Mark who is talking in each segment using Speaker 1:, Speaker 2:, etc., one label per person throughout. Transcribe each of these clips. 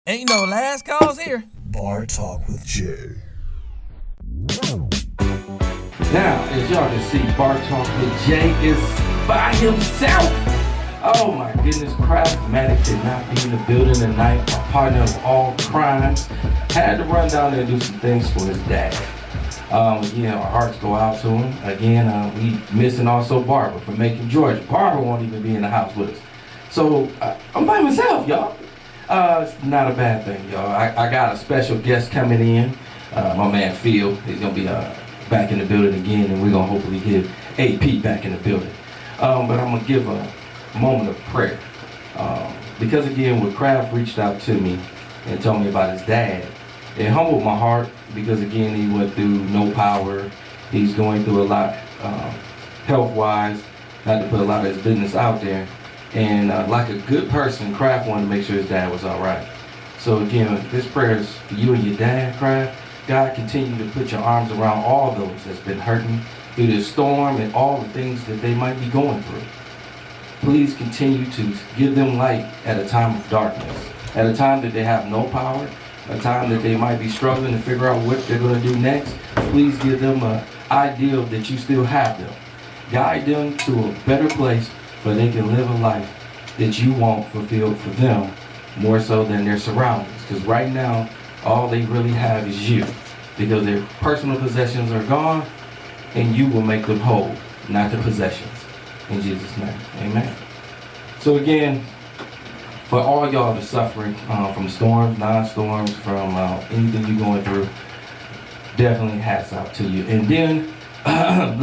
Speaker 1: Ain't no last calls here.
Speaker 2: Bar Talk with Jay.
Speaker 3: Now, as y'all can see, Bar Talk with Jay is by himself. Oh my goodness, Craftmatic did not be in the building tonight. My partner of all crimes had to run down there and do some things for his dad. Again, our hearts go out to him. Again, we missing also Barbara from Macon, Georgia. Barbara won't even be in the house with us. So I'm by myself, y'all. It's not a bad thing, y'all. I got a special guest coming in. My man Phil. He's gonna be back in the building again, and we're gonna hopefully get AP back in the building. But I'm gonna give a moment of prayer. Because again, when Kraft reached out to me and told me about his dad, it humbled my heart because again, he went through no power. He's going through a lot health-wise, had to put a lot of his business out there. And like a good person, Kraft wanted to make sure his dad was all right. So again, this prayer is for you and your dad, Kraft. God, continue to put your arms around all those that's been hurting through this storm and all the things that they might be going through. Please continue to give them light at a time of darkness, at a time that they have no power, a time that they might be struggling to figure out what they're going to do next. Please give them an ideal that you still have them. Guide them to a better place where they can live a life that you want fulfilled for them more so than their surroundings. Because right now, all they really have is you. Because their personal possessions are gone, and you will make them whole, not the possessions. In Jesus' name, amen. So again, for all y'all that's suffering from storms, non-storms, from anything you're going through, definitely hats out to you. And then,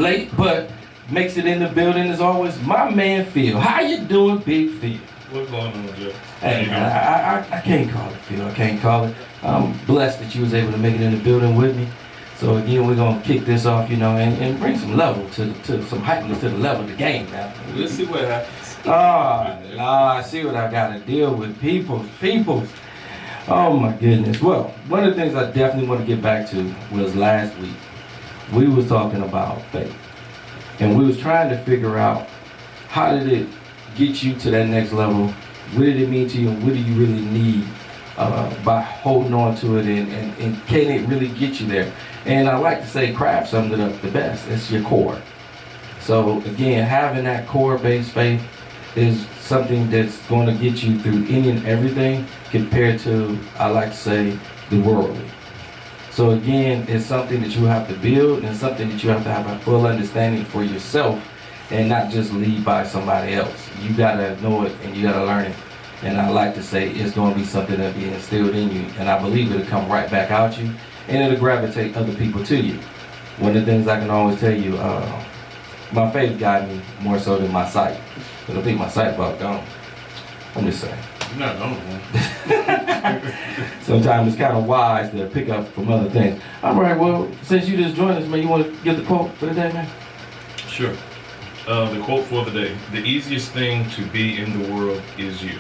Speaker 3: late but makes it in the building as always, my man Phil. How you doing, Big Phil?
Speaker 4: What's going on, Joe?
Speaker 3: Hey, I can't call it, Phil. I can't call it. I'm blessed that you was able to make it in the building with me. So again, we're gonna kick this off, and bring some level to some heightness to the level of the game now.
Speaker 4: We'll see what happens.
Speaker 3: I see what I gotta deal with. Peoples. Oh my goodness. Well, one of the things I definitely want to get back to was last week. We was talking about faith. And we was trying to figure out how did it get you to that next level? What did it mean to you, and what do you really need by holding on to it, and can it really get you there? And I like to say Kraft summed it up the best. It's your core. So again, having that core-based faith is something that's going to get you through any and everything compared to, I like to say, the worldly. So again, it's something that you have to build, and something that you have to have a full understanding for yourself and not just lead by somebody else. You gotta know it and you gotta learn it. And I like to say it's gonna be something that'll be instilled in you, and I believe it'll come right back out you, and it'll gravitate other people to you. One of the things I can always tell you, my faith guided me more so than my sight. Because I think my sight about gone. I'm just saying.
Speaker 4: You're not the only one.
Speaker 3: Sometimes it's kind of wise to pick up from other things. All right, well, since you just joined us, man, you want to give the quote for the day, man?
Speaker 4: Sure. The quote for the day: the easiest thing to be in the world is you.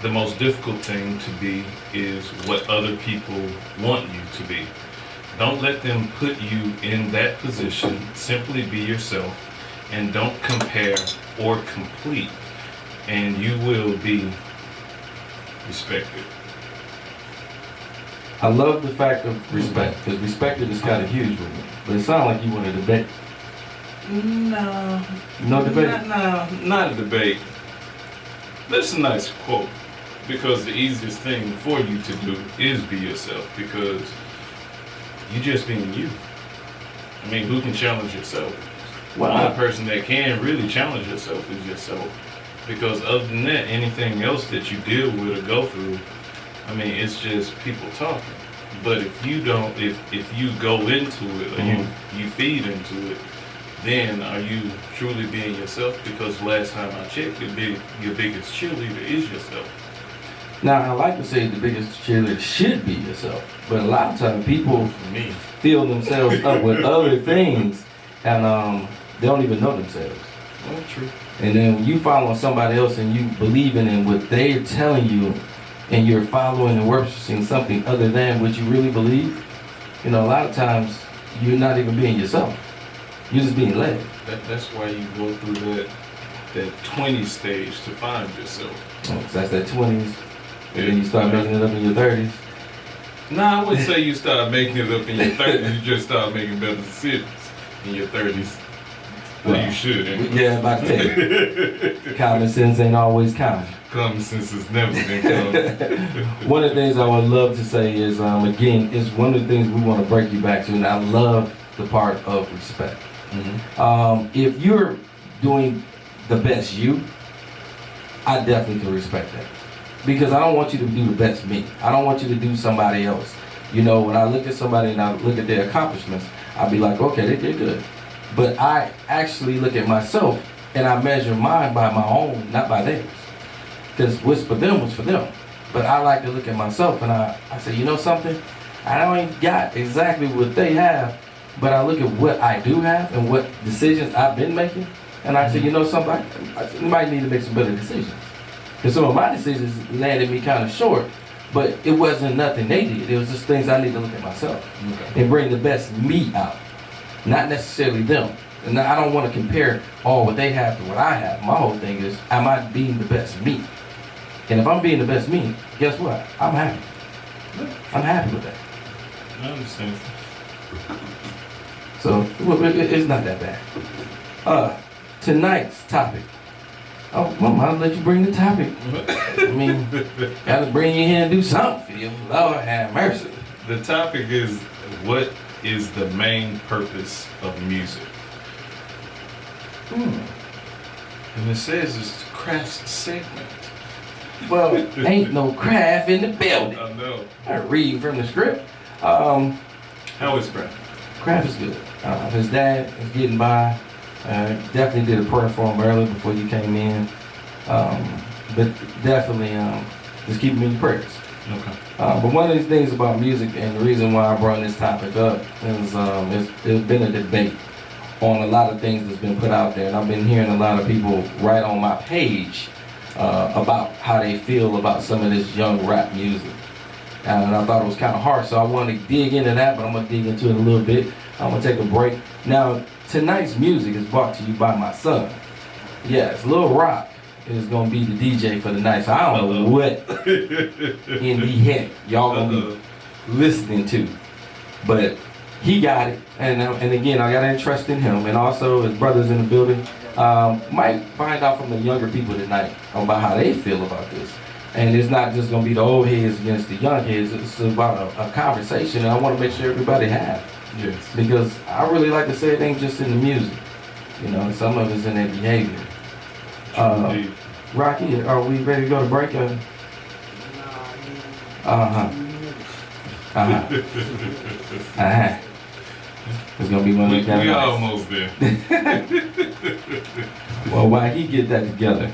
Speaker 4: The most difficult thing to be is what other people want you to be. Don't let them put you in that position. Simply be yourself, and don't compare or complete, and you will be respected.
Speaker 3: I love the fact of respect, because respected is kind of huge with me. But it sounds like you want to debate.
Speaker 4: No.
Speaker 3: No debate?
Speaker 4: Not a debate. That's a nice quote, because the easiest thing for you to do is be yourself, because you just being you. I mean, who can challenge yourself?
Speaker 3: Well,
Speaker 4: The only person that can really challenge yourself is yourself. Because other than that, anything else that you deal with or go through, I mean, it's just people talking. But if you don't, if you go into it, or you feed into it, then are you truly being yourself? Because last time I checked, your biggest cheerleader is yourself.
Speaker 3: Now, I like to say the biggest cheerleader should be yourself. But a lot of times people fill themselves up with other things, and they don't even know themselves.
Speaker 4: Well, true.
Speaker 3: And then when you follow somebody else and you believing in what they're telling you, and you're following and worshiping something other than what you really believe, a lot of times you're not even being yourself. You're just being led.
Speaker 4: That's why you go through that 20 stage to find yourself.
Speaker 3: So that's that 20s, And then you start making it up in your 30s.
Speaker 4: Nah, I wouldn't say you start making it up in your 30s. You just start making better decisions in your 30s. Well, you should. Anyway.
Speaker 3: Yeah, about to tell you. Common sense ain't always common.
Speaker 4: Common sense has never been common.
Speaker 3: One of the things I would love to say is, again, it's one of the things we want to break you back to, and I love the part of respect.
Speaker 4: Mm-hmm.
Speaker 3: If you're doing the best you, I definitely can respect that. Because I don't want you to do the best me. I don't want you to do somebody else. You know, when I look at somebody and I look at their accomplishments, I'll be like, okay, they did good. But I actually look at myself and I measure mine by my own, not by theirs. Because what's for them was for them. But I like to look at myself and I say, you know something? I don't got exactly what they have, but I look at what I do have and what decisions I've been making. And I say, you know something? I might need to make some better decisions. Because some of my decisions landed me kind of short, but it wasn't nothing they did. It was just things I need to look at myself and bring the best me out, not necessarily them. And I don't want to compare all what they have to what I have. My whole thing is, am I being the best me? And if I'm being the best me, guess what? I'm happy. I'm happy with that.
Speaker 4: I understand.
Speaker 3: So it's not that bad. Tonight's topic. Oh, Mama, I'll let you bring the topic. I mean, gotta bring you here and do something for you. Lord have mercy.
Speaker 4: The topic is, what is the main purpose of music? And it says it's craft segment.
Speaker 3: Well, ain't no craft in the building.
Speaker 4: I know.
Speaker 3: I read from the script.
Speaker 4: How is craft?
Speaker 3: Craft is good. His dad is getting by. Definitely did a prayer for him early before you came in. But definitely just keep him in your prayers.
Speaker 4: Okay.
Speaker 3: But one of these things about music, and the reason why I brought this topic up, is there's been a debate on a lot of things that's been put out there. And I've been hearing a lot of people write on my page about how they feel about some of this young rap music. And I thought it was kind of harsh, so I wanted to dig into that, but I'm going to dig into it a little bit. I'm going to take a break. Now, tonight's music is brought to you by my son. Yes, Lil Rock is going to be the DJ for the night, so I don't know what in the heck y'all going to be listening to. But he got it, and again, I got to trust in him, and also his brothers in the building. Might find out from the younger people tonight about how they feel about this. And it's not just going to be the old heads against the young heads. It's about a conversation, and I want to make sure everybody has.
Speaker 4: Yes.
Speaker 3: Because I really like to say it ain't just in the music. You know, some of it's in their behavior. Rocky, are we ready to go to break? It's going to be one of those guys.
Speaker 4: We almost there.
Speaker 3: Well, while he get that together,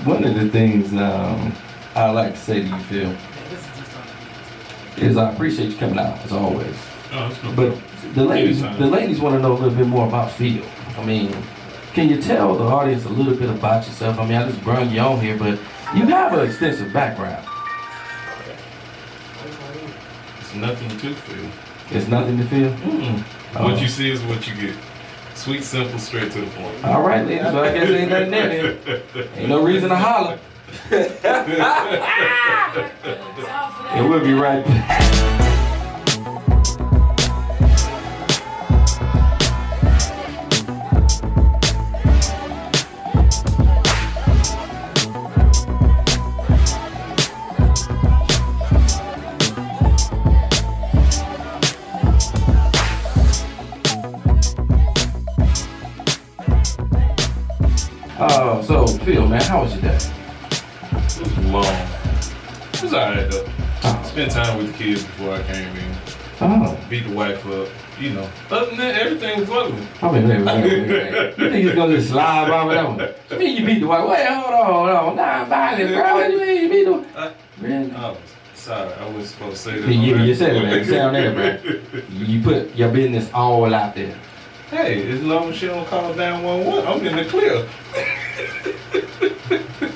Speaker 3: one of the things I like to say to you, Phil, is I appreciate you coming out, as always.
Speaker 4: Oh, that's no
Speaker 3: But the ladies want to know a little bit more about Phil. I mean, can you tell the audience a little bit about yourself? I mean, I just brought you on here, but you have an extensive background.
Speaker 4: It's nothing to feel.
Speaker 3: It's nothing to feel?
Speaker 4: What you see is what you get. Sweet, simple, straight to the point.
Speaker 3: All right, ladies. Well, I guess ain't nothing there then. Ain't no reason to holler. And we'll be right back. So, Phil, man, how was your day?
Speaker 4: It was long. It was alright though. Spent time with the kids before I came in.
Speaker 3: Oh.
Speaker 4: Beat the wife up. You know. Other than that, everything was lovely.
Speaker 3: I mean, wait. You think he's gonna just slide by with that one? What you mean you beat the wife? Wait, hold on. Nah, violent, bro. What you mean you beat the wife? Really?
Speaker 4: Oh, sorry. I wasn't supposed to say that.
Speaker 3: You said it, man. You said on there, bro. You put your business all out there.
Speaker 4: Hey, as long as she don't call 911, I'm in the clear.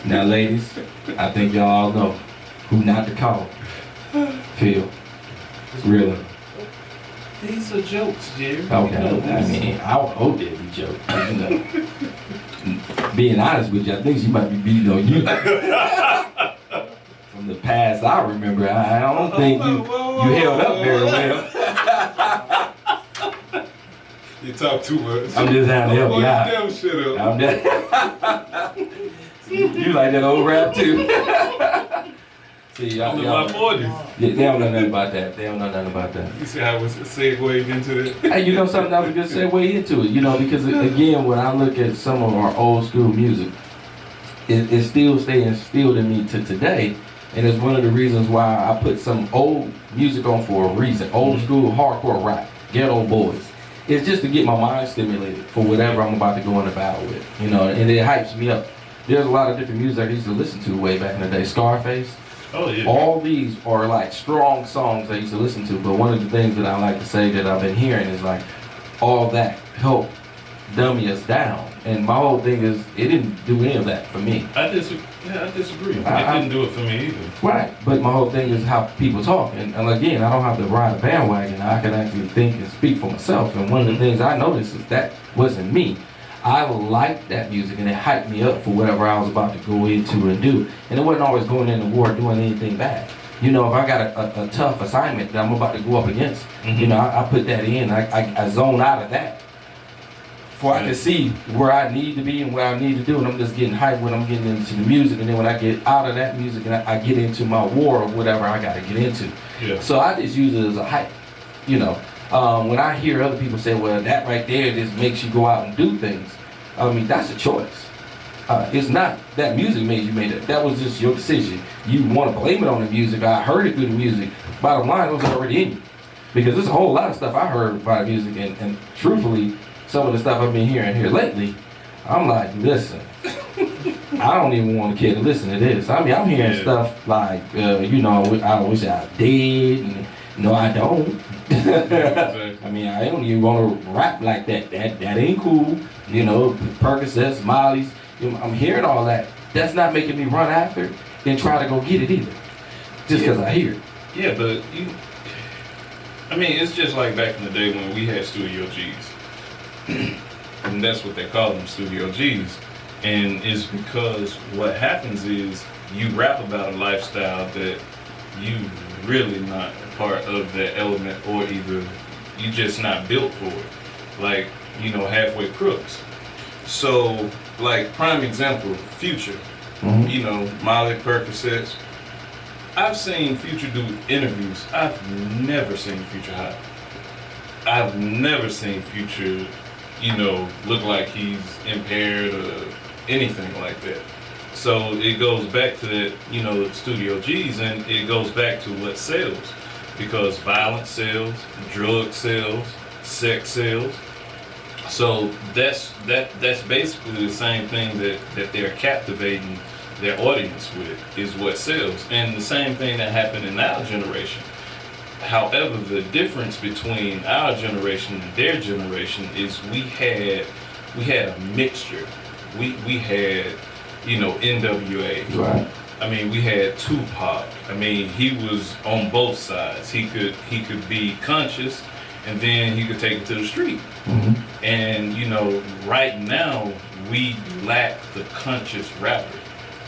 Speaker 3: Now, ladies, I think y'all know who not to call. Phil. Really.
Speaker 4: These are jokes, Jerry.
Speaker 3: Okay.
Speaker 4: You know
Speaker 3: I mean, I would hope they'd be jokes. You know. Being honest with you, I think she might be beating on you.
Speaker 4: From
Speaker 3: from the past I remember. I don't think you held up very well.
Speaker 4: You talk too much.
Speaker 3: I'm just trying to help you out.
Speaker 4: Damn shit up.
Speaker 3: I'm just, you like that old rap too? See,
Speaker 4: I'm in my 40s.
Speaker 3: Yeah, they don't know nothing about that. They don't know nothing about that.
Speaker 4: You see how I was segued into that?
Speaker 3: Hey, you know something? That was a good segue into it. You know, because again, when I look at some of our old school music, it still stays instilled in me to today, and it's one of the reasons why I put some old music on for a reason. Old school hardcore rap, Ghetto Boys. It's just to get my mind stimulated for whatever I'm about to go into battle with. You know, and it hypes me up. There's a lot of different music I used to listen to way back in the day. Scarface.
Speaker 4: Oh, yeah.
Speaker 3: All these are like strong songs I used to listen to, but one of the things that I like to say that I've been hearing is like all that helped dummy us down. And my whole thing is it didn't do any of that for me.
Speaker 4: I disagree. It didn't do it for me either.
Speaker 3: Right, but my whole thing is how people talk. And again, I don't have to ride a bandwagon. I can actually think and speak for myself. And one of the things I noticed is that wasn't me. I liked that music and it hyped me up for whatever I was about to go into and do. And it wasn't always going into war doing anything bad. You know, if I got a tough assignment that I'm about to go up against, you know, I put that in. I zone out of that before I can see where I need to be and what I need to do. And I'm just getting hyped when I'm getting into the music. And then when I get out of that music and I get into my war or whatever I got to get into.
Speaker 4: Yeah.
Speaker 3: So I just use it as a hype, you know. When I hear other people say, well, that right there just makes you go out and do things, I mean, that's a choice. It's not that music made you made it. That was just your decision. You want to blame it on the music. I heard it through the music. Bottom line, it was already in you. Because there's a whole lot of stuff I heard by the music, and truthfully, some of the stuff I've been hearing here lately, I'm like, listen, I don't even want to care to listen to this. I mean, I'm hearing stuff like, you know, I wish I did, and no, I don't. I mean, I don't even want to rap like that. That ain't cool. You know, Percocets, Molly's. You know, I'm hearing all that. That's not making me run after and try to go get it either. Just because I hear it.
Speaker 4: Yeah, but I mean, it's just like back in the day when we had Studio Gs. And that's what they call them, Studio Gs. And it's because what happens is you rap about a lifestyle that you really not a part of that element, or either you just not built for it. Like, you know, halfway crooks. So, like, prime example, Future. You know, Molly, Percocets. I've seen Future do interviews. I've never seen Future high. I've never seen Future, you know, look like he's impaired or anything like that. So it goes back to that, you know, Studio Gs, and it goes back to what sells. Because violence sells, drug sells, sex sells. So that's basically the same thing that they're captivating their audience with, is what sells. And the same thing that happened in our generation. However, the difference between our generation and their generation is we had a mixture. We had, you know, NWA.
Speaker 3: Right.
Speaker 4: I mean, we had Tupac. I mean, he was on both sides. He could be conscious, and then he could take it to the street. And, you know, right now, we lack the conscious rapper.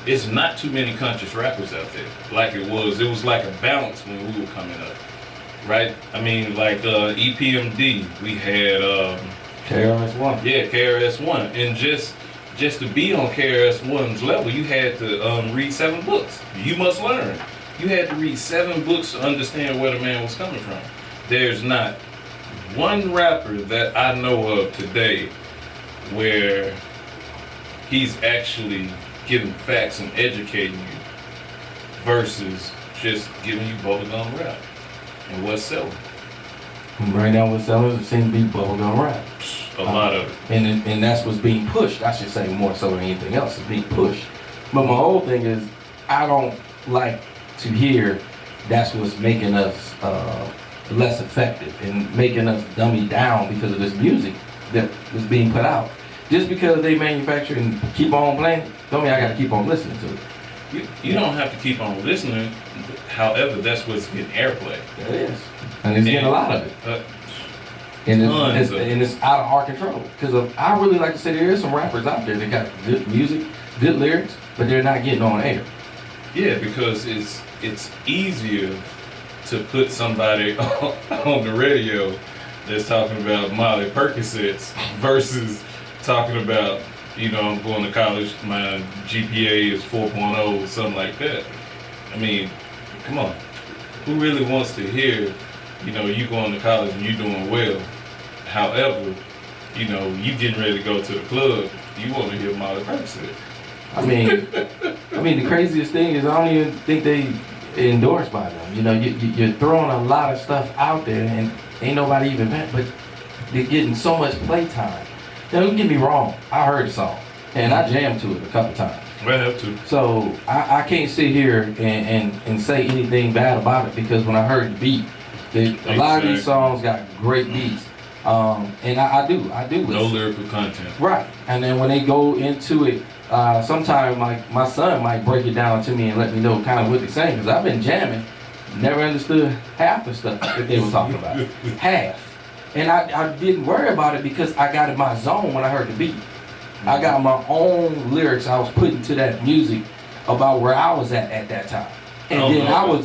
Speaker 4: It's not too many conscious rappers out there like it was. It was like a balance when we were coming up, right? I mean, like EPMD, we had...
Speaker 3: KRS-One.
Speaker 4: Yeah, KRS-One. And just to be on KRS-One's level, you had to read 7 books. You must learn. You had to read 7 books to understand where the man was coming from. There's not one rapper that I know of today where he's actually giving facts and educating you versus just giving you bubblegum rap. And what's selling?
Speaker 3: Right now, what's selling seems to be bubblegum rap.
Speaker 4: A lot of it.
Speaker 3: And that's what's being pushed. I should say more so than anything else is being pushed. But my whole thing is, I don't like to hear that's what's making us less effective and making us dummy down because of this music that is being put out. Just because they manufacture and keep on playing, don't mean I got to keep on listening to it.
Speaker 4: You don't have to keep on listening. However, that's what's getting airplay.
Speaker 3: It is. And it's getting a lot of it. And it's out of our control. Because I really like to say there is some rappers out there that got good music, good lyrics, but they're not getting on air.
Speaker 4: Yeah, because it's it's easier to put somebody on the radio that's talking about Molly Percocets versus talking about, you know, I'm going to college, my GPA is 4.0 or something like that. I mean, come on. Who really wants to hear, you know, you going to college and you doing well? However, you know, you getting ready to go to the club, you want to hear Molly Percocet.
Speaker 3: I mean, the craziest thing is I don't even think they endorsed by them. You know, you're throwing a lot of stuff out there and ain't nobody even met, but they're getting so much playtime. Now, don't get me wrong, I heard the song and I jammed to it a couple times.
Speaker 4: I have to.
Speaker 3: So I can't sit here and say anything bad about it because when I heard the beat, a lot of these songs got great beats. And I do listen.
Speaker 4: No lyrical content.
Speaker 3: Right. And then when they go into it, sometimes my son might break it down to me and let me know kind of what they're saying because I've been jamming, never understood half the stuff that they were talking about. Half. And I didn't worry about it because I got in my zone when I heard the beat. I got my own lyrics I was putting to that music about where I was at that time. And then I was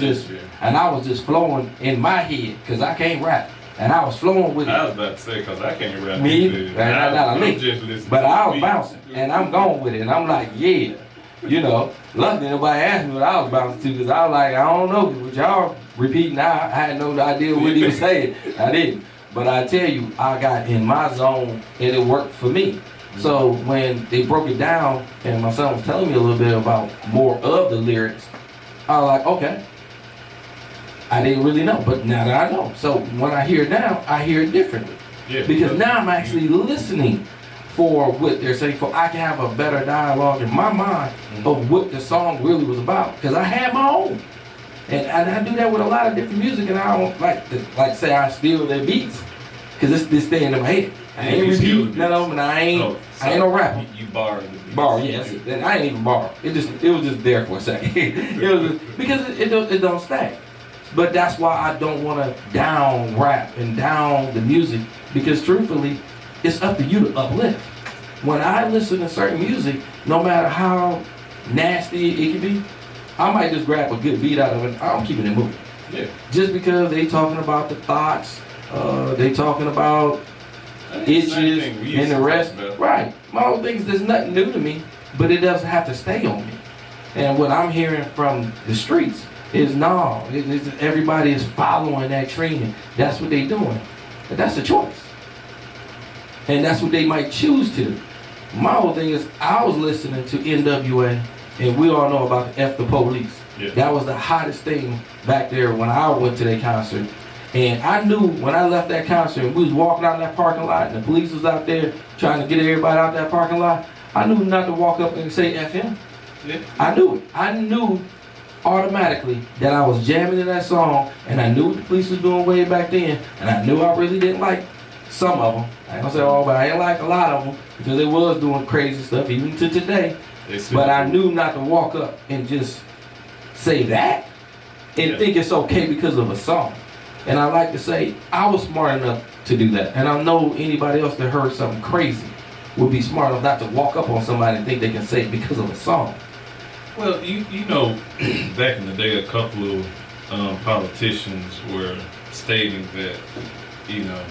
Speaker 3: just flowing in my head because I can't rap. And I was flowing with it.
Speaker 4: I was about to say, because I can't rap.
Speaker 3: Me either. I'm just listening. But I was bouncing, and I'm going with it. And I'm like, yeah. You know, luckily nobody asked me what I was bouncing to because I was like, I don't know. What y'all repeating, I had no idea what he was saying. I didn't. But I tell you, I got in my zone, and it worked for me. So when they broke it down, and my son was telling me a little bit about more of the lyrics, I was like, okay. I didn't really know, but now that I know. So when I hear it now, I hear it differently. Yeah, because now I'm actually listening for what they're saying, for I can have a better dialogue in my mind of what the song really was about. Because I had my own. And I do that with a lot of different music, and I don't like say I steal their beats. Because this staying in my head. I ain't repeat none of them, and I ain't no rapper.
Speaker 4: You borrowed the beats.
Speaker 3: Borrow, yes. And I ain't even borrow. It was just there for a second. It was because it don't stay. But that's why I don't want to down rap and down the music because truthfully, it's up to you to uplift. When I listen to certain music, no matter how nasty it can be, I might just grab a good beat out of it. I'm keeping it moving.
Speaker 4: Yeah.
Speaker 3: Just because they talking about the thoughts, they talking about itches and the rest. Right. My whole thing is there's nothing new to me, but it doesn't have to stay on me. And what I'm hearing from the streets is everybody is following that trend. That's what they doing. But that's a choice. And that's what they might choose to do. My whole thing is I was listening to NWA, and we all know about the F the Police. Yeah. That was the hottest thing back there when I went to their concert. And I knew when I left that concert and we was walking out in that parking lot and the police was out there trying to get everybody out that parking lot, I knew not to walk up and say F him. Yeah. I knew it. I knew automatically that I was jamming in that song, and I knew what the police was doing way back then, and I knew I really didn't like some of them. I ain't gonna say all, but I didn't like a lot of them because they was doing crazy stuff even to today. But I knew not to walk up and just say that and think it's okay because of a song. And I like to say I was smart enough to do that, and I know anybody else that heard something crazy would be smart enough not to walk up on somebody and think they can say it because of a song.
Speaker 4: Well, you know, back in the day, a couple of politicians were stating that, you know,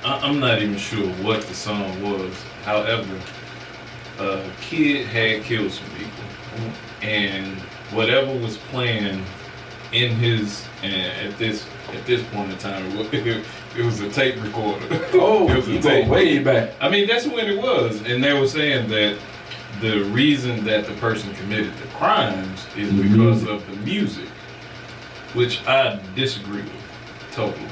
Speaker 4: I'm not even sure what the song was. However, a kid had killed some people, and whatever was playing in his at this point in time, it was a tape recorder.
Speaker 3: Oh,
Speaker 4: it was
Speaker 3: a tape way back.
Speaker 4: I mean, that's when it was, and they were saying that the reason that the person committed the crimes is because of the music, which I disagree with totally.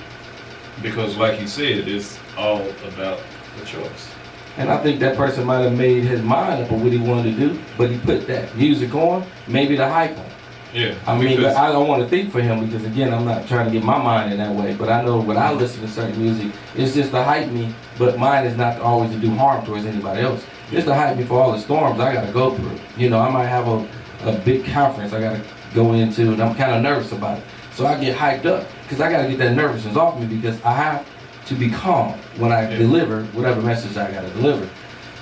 Speaker 4: Because like you said, it's all about the choice.
Speaker 3: And I think that person might have made his mind up on what he wanted to do, but he put that music on, maybe to hype him.
Speaker 4: Yeah.
Speaker 3: I mean, but I don't want to think for him because, again, I'm not trying to get my mind in that way. But I know when I listen to certain music, it's just to hype me, but mine is not always to do harm towards anybody else. It's to hype me for all the storms I got to go through. You know, I might have a big conference I got to go into, and I'm kind of nervous about it. So I get hyped up because I got to get that nervousness off me because I have to be calm when I deliver whatever message I got to deliver.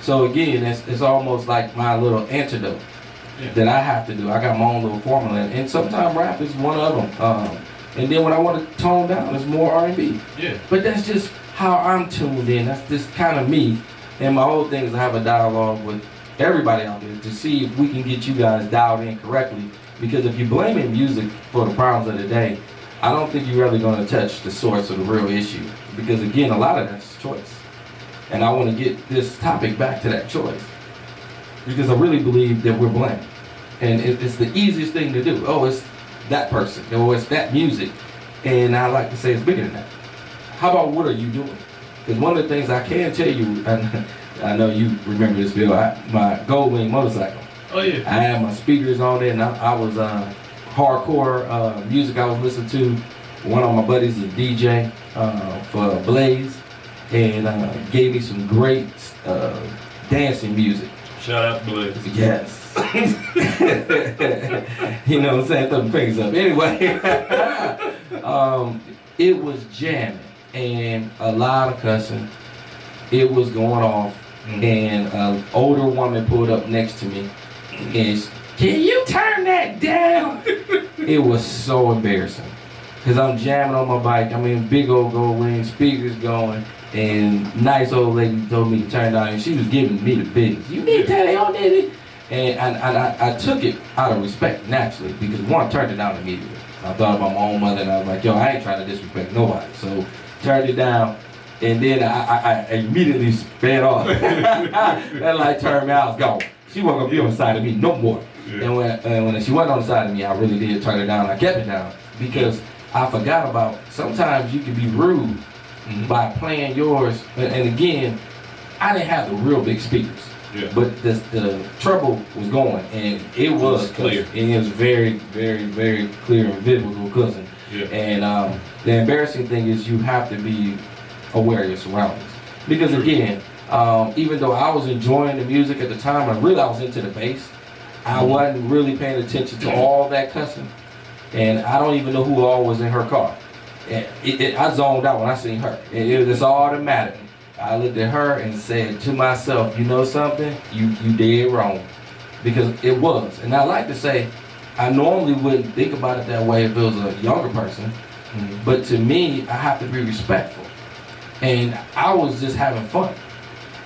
Speaker 3: So again, it's almost like my little antidote that I have to do. I got my own little formula, and sometimes rap is one of them. And then when I want to tone down, it's more R&B.
Speaker 4: Yeah.
Speaker 3: But that's just how I'm tuned in. That's just kind of me. And my whole thing is to have a dialogue with everybody out there to see if we can get you guys dialed in correctly. Because if you're blaming music for the problems of the day, I don't think you're really going to touch the source of the real issue. Because again, a lot of that's choice. And I want to get this topic back to that choice. Because I really believe that we're blamed. And it's the easiest thing to do. Oh, it's that person. Or it's that music. And I like to say it's bigger than that. How about what are you doing? Because one of the things I can tell you, and I know you remember this, Bill, my Goldwing motorcycle.
Speaker 4: Oh, yeah.
Speaker 3: I had my speakers on it, and I was hardcore music I was listening to. One of my buddies is a DJ for Blaze, and gave me some great dancing music.
Speaker 4: Shout out to Blaze.
Speaker 3: Yes. You know what I'm saying? Throw the fingers up. Anyway, it was jamming and a lot of cussing. It was going off, and an older woman pulled up next to me and can you turn that down? It was so embarrassing because I'm jamming on my bike. I mean, big old Goldwing, speakers going, and nice old lady told me to turn down, and she was giving me the business. You need to turn on it. And I took it out of respect, naturally, because one, turned it down immediately. I thought about my own mother, and I was like, yo, I ain't trying to disrespect nobody. So, turned it down, and then I immediately sped off. That light turned me out, I was gone. She wasn't going to be on the side of me no more. Yeah. And when she wasn't on the side of me, I really did turn it down. I kept it down, because I forgot about, sometimes you can be rude by playing yours. And again, I didn't have the real big speakers. Yeah. But the trouble was going, and it was clear. And it was very, very, very clear and biblical cussing. Yeah. And the embarrassing thing is you have to be aware of your surroundings. Because again, even though I was enjoying the music at the time, I was into the bass, I wasn't really paying attention to all that cussing. And I don't even know who all was in her car. And I zoned out when I seen her. It's all that mattered. I looked at her and said to myself, you know something? You did wrong. Because it was. And I like to say, I normally wouldn't think about it that way if it was a younger person. Mm-hmm. But to me, I have to be respectful. And I was just having fun.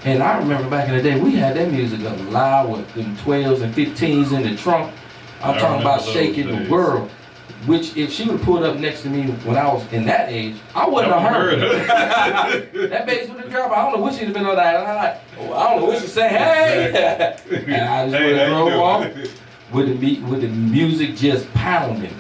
Speaker 3: And I remember back in the day, we had that music up loud with them 12s and 15s in the trunk. I'm talking about shaking the world. Which, if she would have pulled up next to me when I was in that age, I wouldn't have heard it. That bass would have dropped. I don't know what she'd have been on that. I don't know what she'd say. Hey! And I just would have drove off with the music just pounding.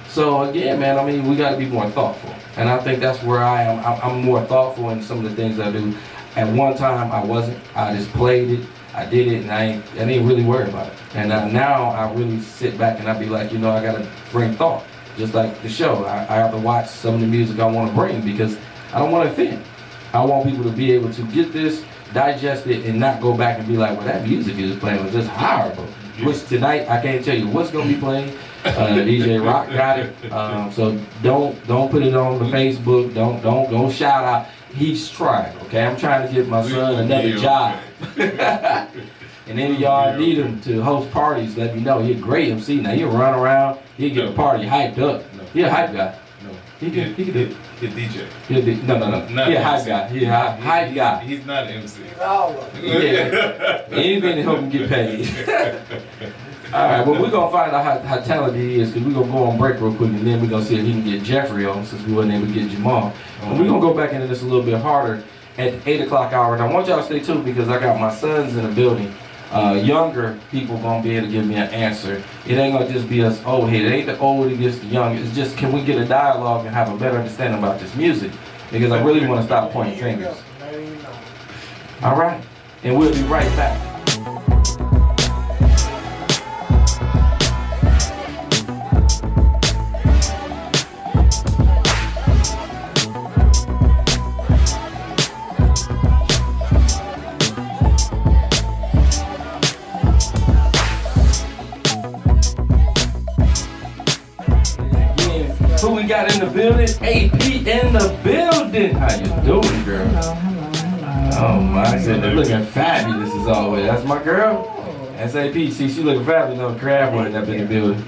Speaker 3: So again, man, I mean, we got to be more thoughtful. And I think that's where I am. I'm more thoughtful in some of the things I do. At one time, I wasn't. I just played it. I did it, and I ain't really worried about it. And now I really sit back and I be like, you know, I got to bring thought. Just like the show, I have to watch some of the music I want to bring because I don't want to offend. I want people to be able to get this, digest it, and not go back and be like, well, that music you was playing was just horrible. Which tonight, I can't tell you what's going to be playing. DJ Rock got it. So don't put it on the Facebook. Don't shout out. He's trying, okay? I'm trying to give my son another job. And any of y'all need him to host parties, let me know. He's a great MC. Now, he'll run around. He'll get a party hyped up. No. He's a hype guy.
Speaker 4: No.
Speaker 3: He can do it.
Speaker 4: He's a DJ.
Speaker 3: No. He's a hype guy. He's a hype guy.
Speaker 4: He's not an MC.
Speaker 3: Yeah. Anything to help him get paid. All right, well, we're going to find out how talented he is because we're going to go on break real quick, and then we're going to see if he can get Jeffrey on since we wasn't able to get Jamal. And we're going to go back into this a little bit harder at the 8 o'clock hour. And I want y'all to stay tuned because I got my sons in the building. Younger people going to be able to give me an answer. It ain't going to just be us old head. It ain't the old against the young. It's just, can we get a dialogue and have a better understanding about this music? Because I really want to stop pointing fingers. All right, and we'll be right back. Who we got in the building? AP in the building. How you doing, girl?
Speaker 1: Hello.
Speaker 3: Oh my, I said they're looking fabulous as always. That's my girl. SAP, see, she looking fabulous on Crab running up in the building.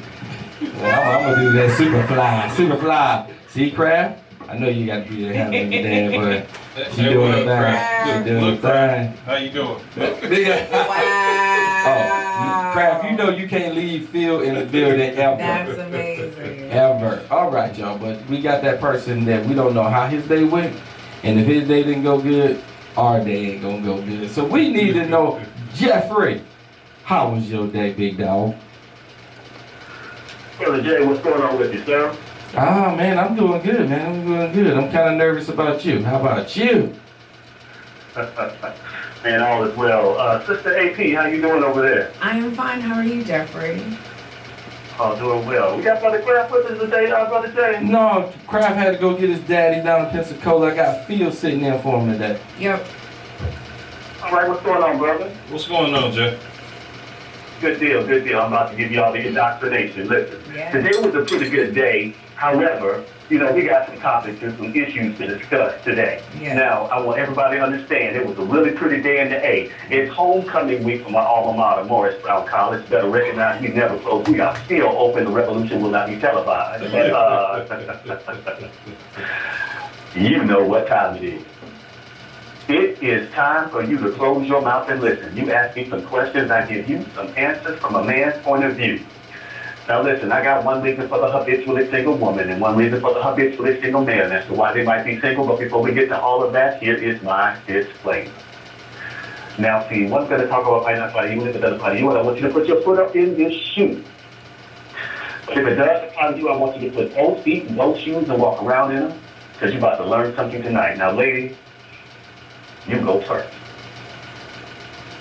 Speaker 3: Well, I'm gonna do that Superfly. See, Crab? I know you got to be there having your dad, but she doing her thing. She doing her thing.
Speaker 4: How you doing?
Speaker 3: Oh, Crab, you know you can't leave Phil in the building ever.
Speaker 1: That's amazing.
Speaker 3: Ever. All right, y'all, but we got that person that we don't know how his day went, and if his day didn't go good, our day ain't gonna go good. So we need to know, Jeffrey, how was your day, big dog?
Speaker 5: Brother Jay, what's going on with you, sir?
Speaker 3: Ah, man, I'm doing good, man. I'm doing good. I'm kind of nervous about you. How about you?
Speaker 5: Man, all is well. Sister AP, how you doing over there?
Speaker 1: I am fine. How are you, Jeffrey?
Speaker 5: Oh, doing well. We got Brother Kraft with us today, Brother Jay?
Speaker 3: No, Kraft had to go get his daddy down in Pensacola. I got Phil sitting in for him today.
Speaker 1: Yep.
Speaker 5: All right, what's going on, brother?
Speaker 4: What's going on, Jay?
Speaker 5: Good deal, good deal. I'm about to give you all the indoctrination. Listen,
Speaker 1: Yeah.
Speaker 5: today was a pretty good day. However, we got some topics and some issues to discuss today.
Speaker 1: Yeah.
Speaker 5: Now, I want everybody to understand it was a really pretty day in the A. It's homecoming week for my alma mater, Morris Brown College. Better recognize we never closed. We are still open. The revolution will not be televised. And, you know what time it is. It is time for you to close your mouth and listen. You ask me some questions, I give you some answers from a man's point of view. Now listen, I got one reason for the habitually single woman and one reason for the habitually single man as to why they might be single, but before we get to all of that, here is my disclaimer. Now see, one's going to talk about might not apply to you, and if it doesn't apply to you, and I want you to put your foot up in this shoe. But if it does apply to you, I want you to put both feet in both shoes and walk around in them, because you're about to learn something tonight. Now ladies, you go first.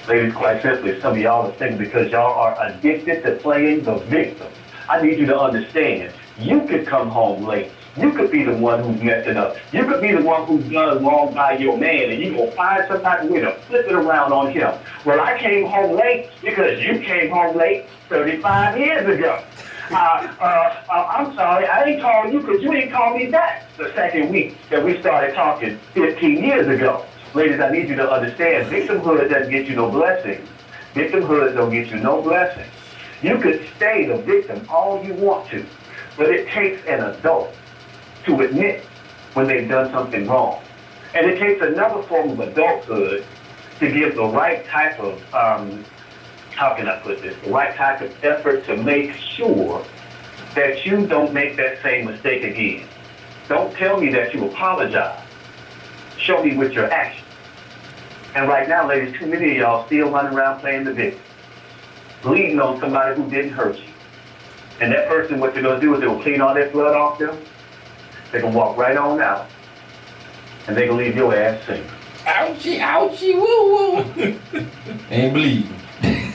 Speaker 5: Ladies, quite simply, some of y'all are single because y'all are addicted to playing the victim. I need you to understand, you could come home late. You could be the one who's messing up. You could be the one who's done wrong by your man, and you're going to find some type of way to flip it around on him. Well, I came home late because you came home late 35 years ago. I'm sorry, I ain't calling you because you ain't called me back the second week that we started talking 15 years ago. Ladies, I need you to understand, victimhood doesn't get you no blessings. Victimhood don't get you no blessings. You could stay the victim all you want to, but it takes an adult to admit when they've done something wrong. And it takes another form of adulthood to give the right type of, how can I put this, the right type of effort to make sure that you don't make that same mistake again. Don't tell me that you apologize. Show me with your actions. And right now, ladies, too many of y'all still running around playing the victim, bleeding on somebody who didn't hurt you. And that person, what they're going to do is they're going to clean all that blood off them. They're going to walk right on out. And they're going to leave your ass single.
Speaker 3: Ouchie, ouchie, woo, woo. Ain't bleeding.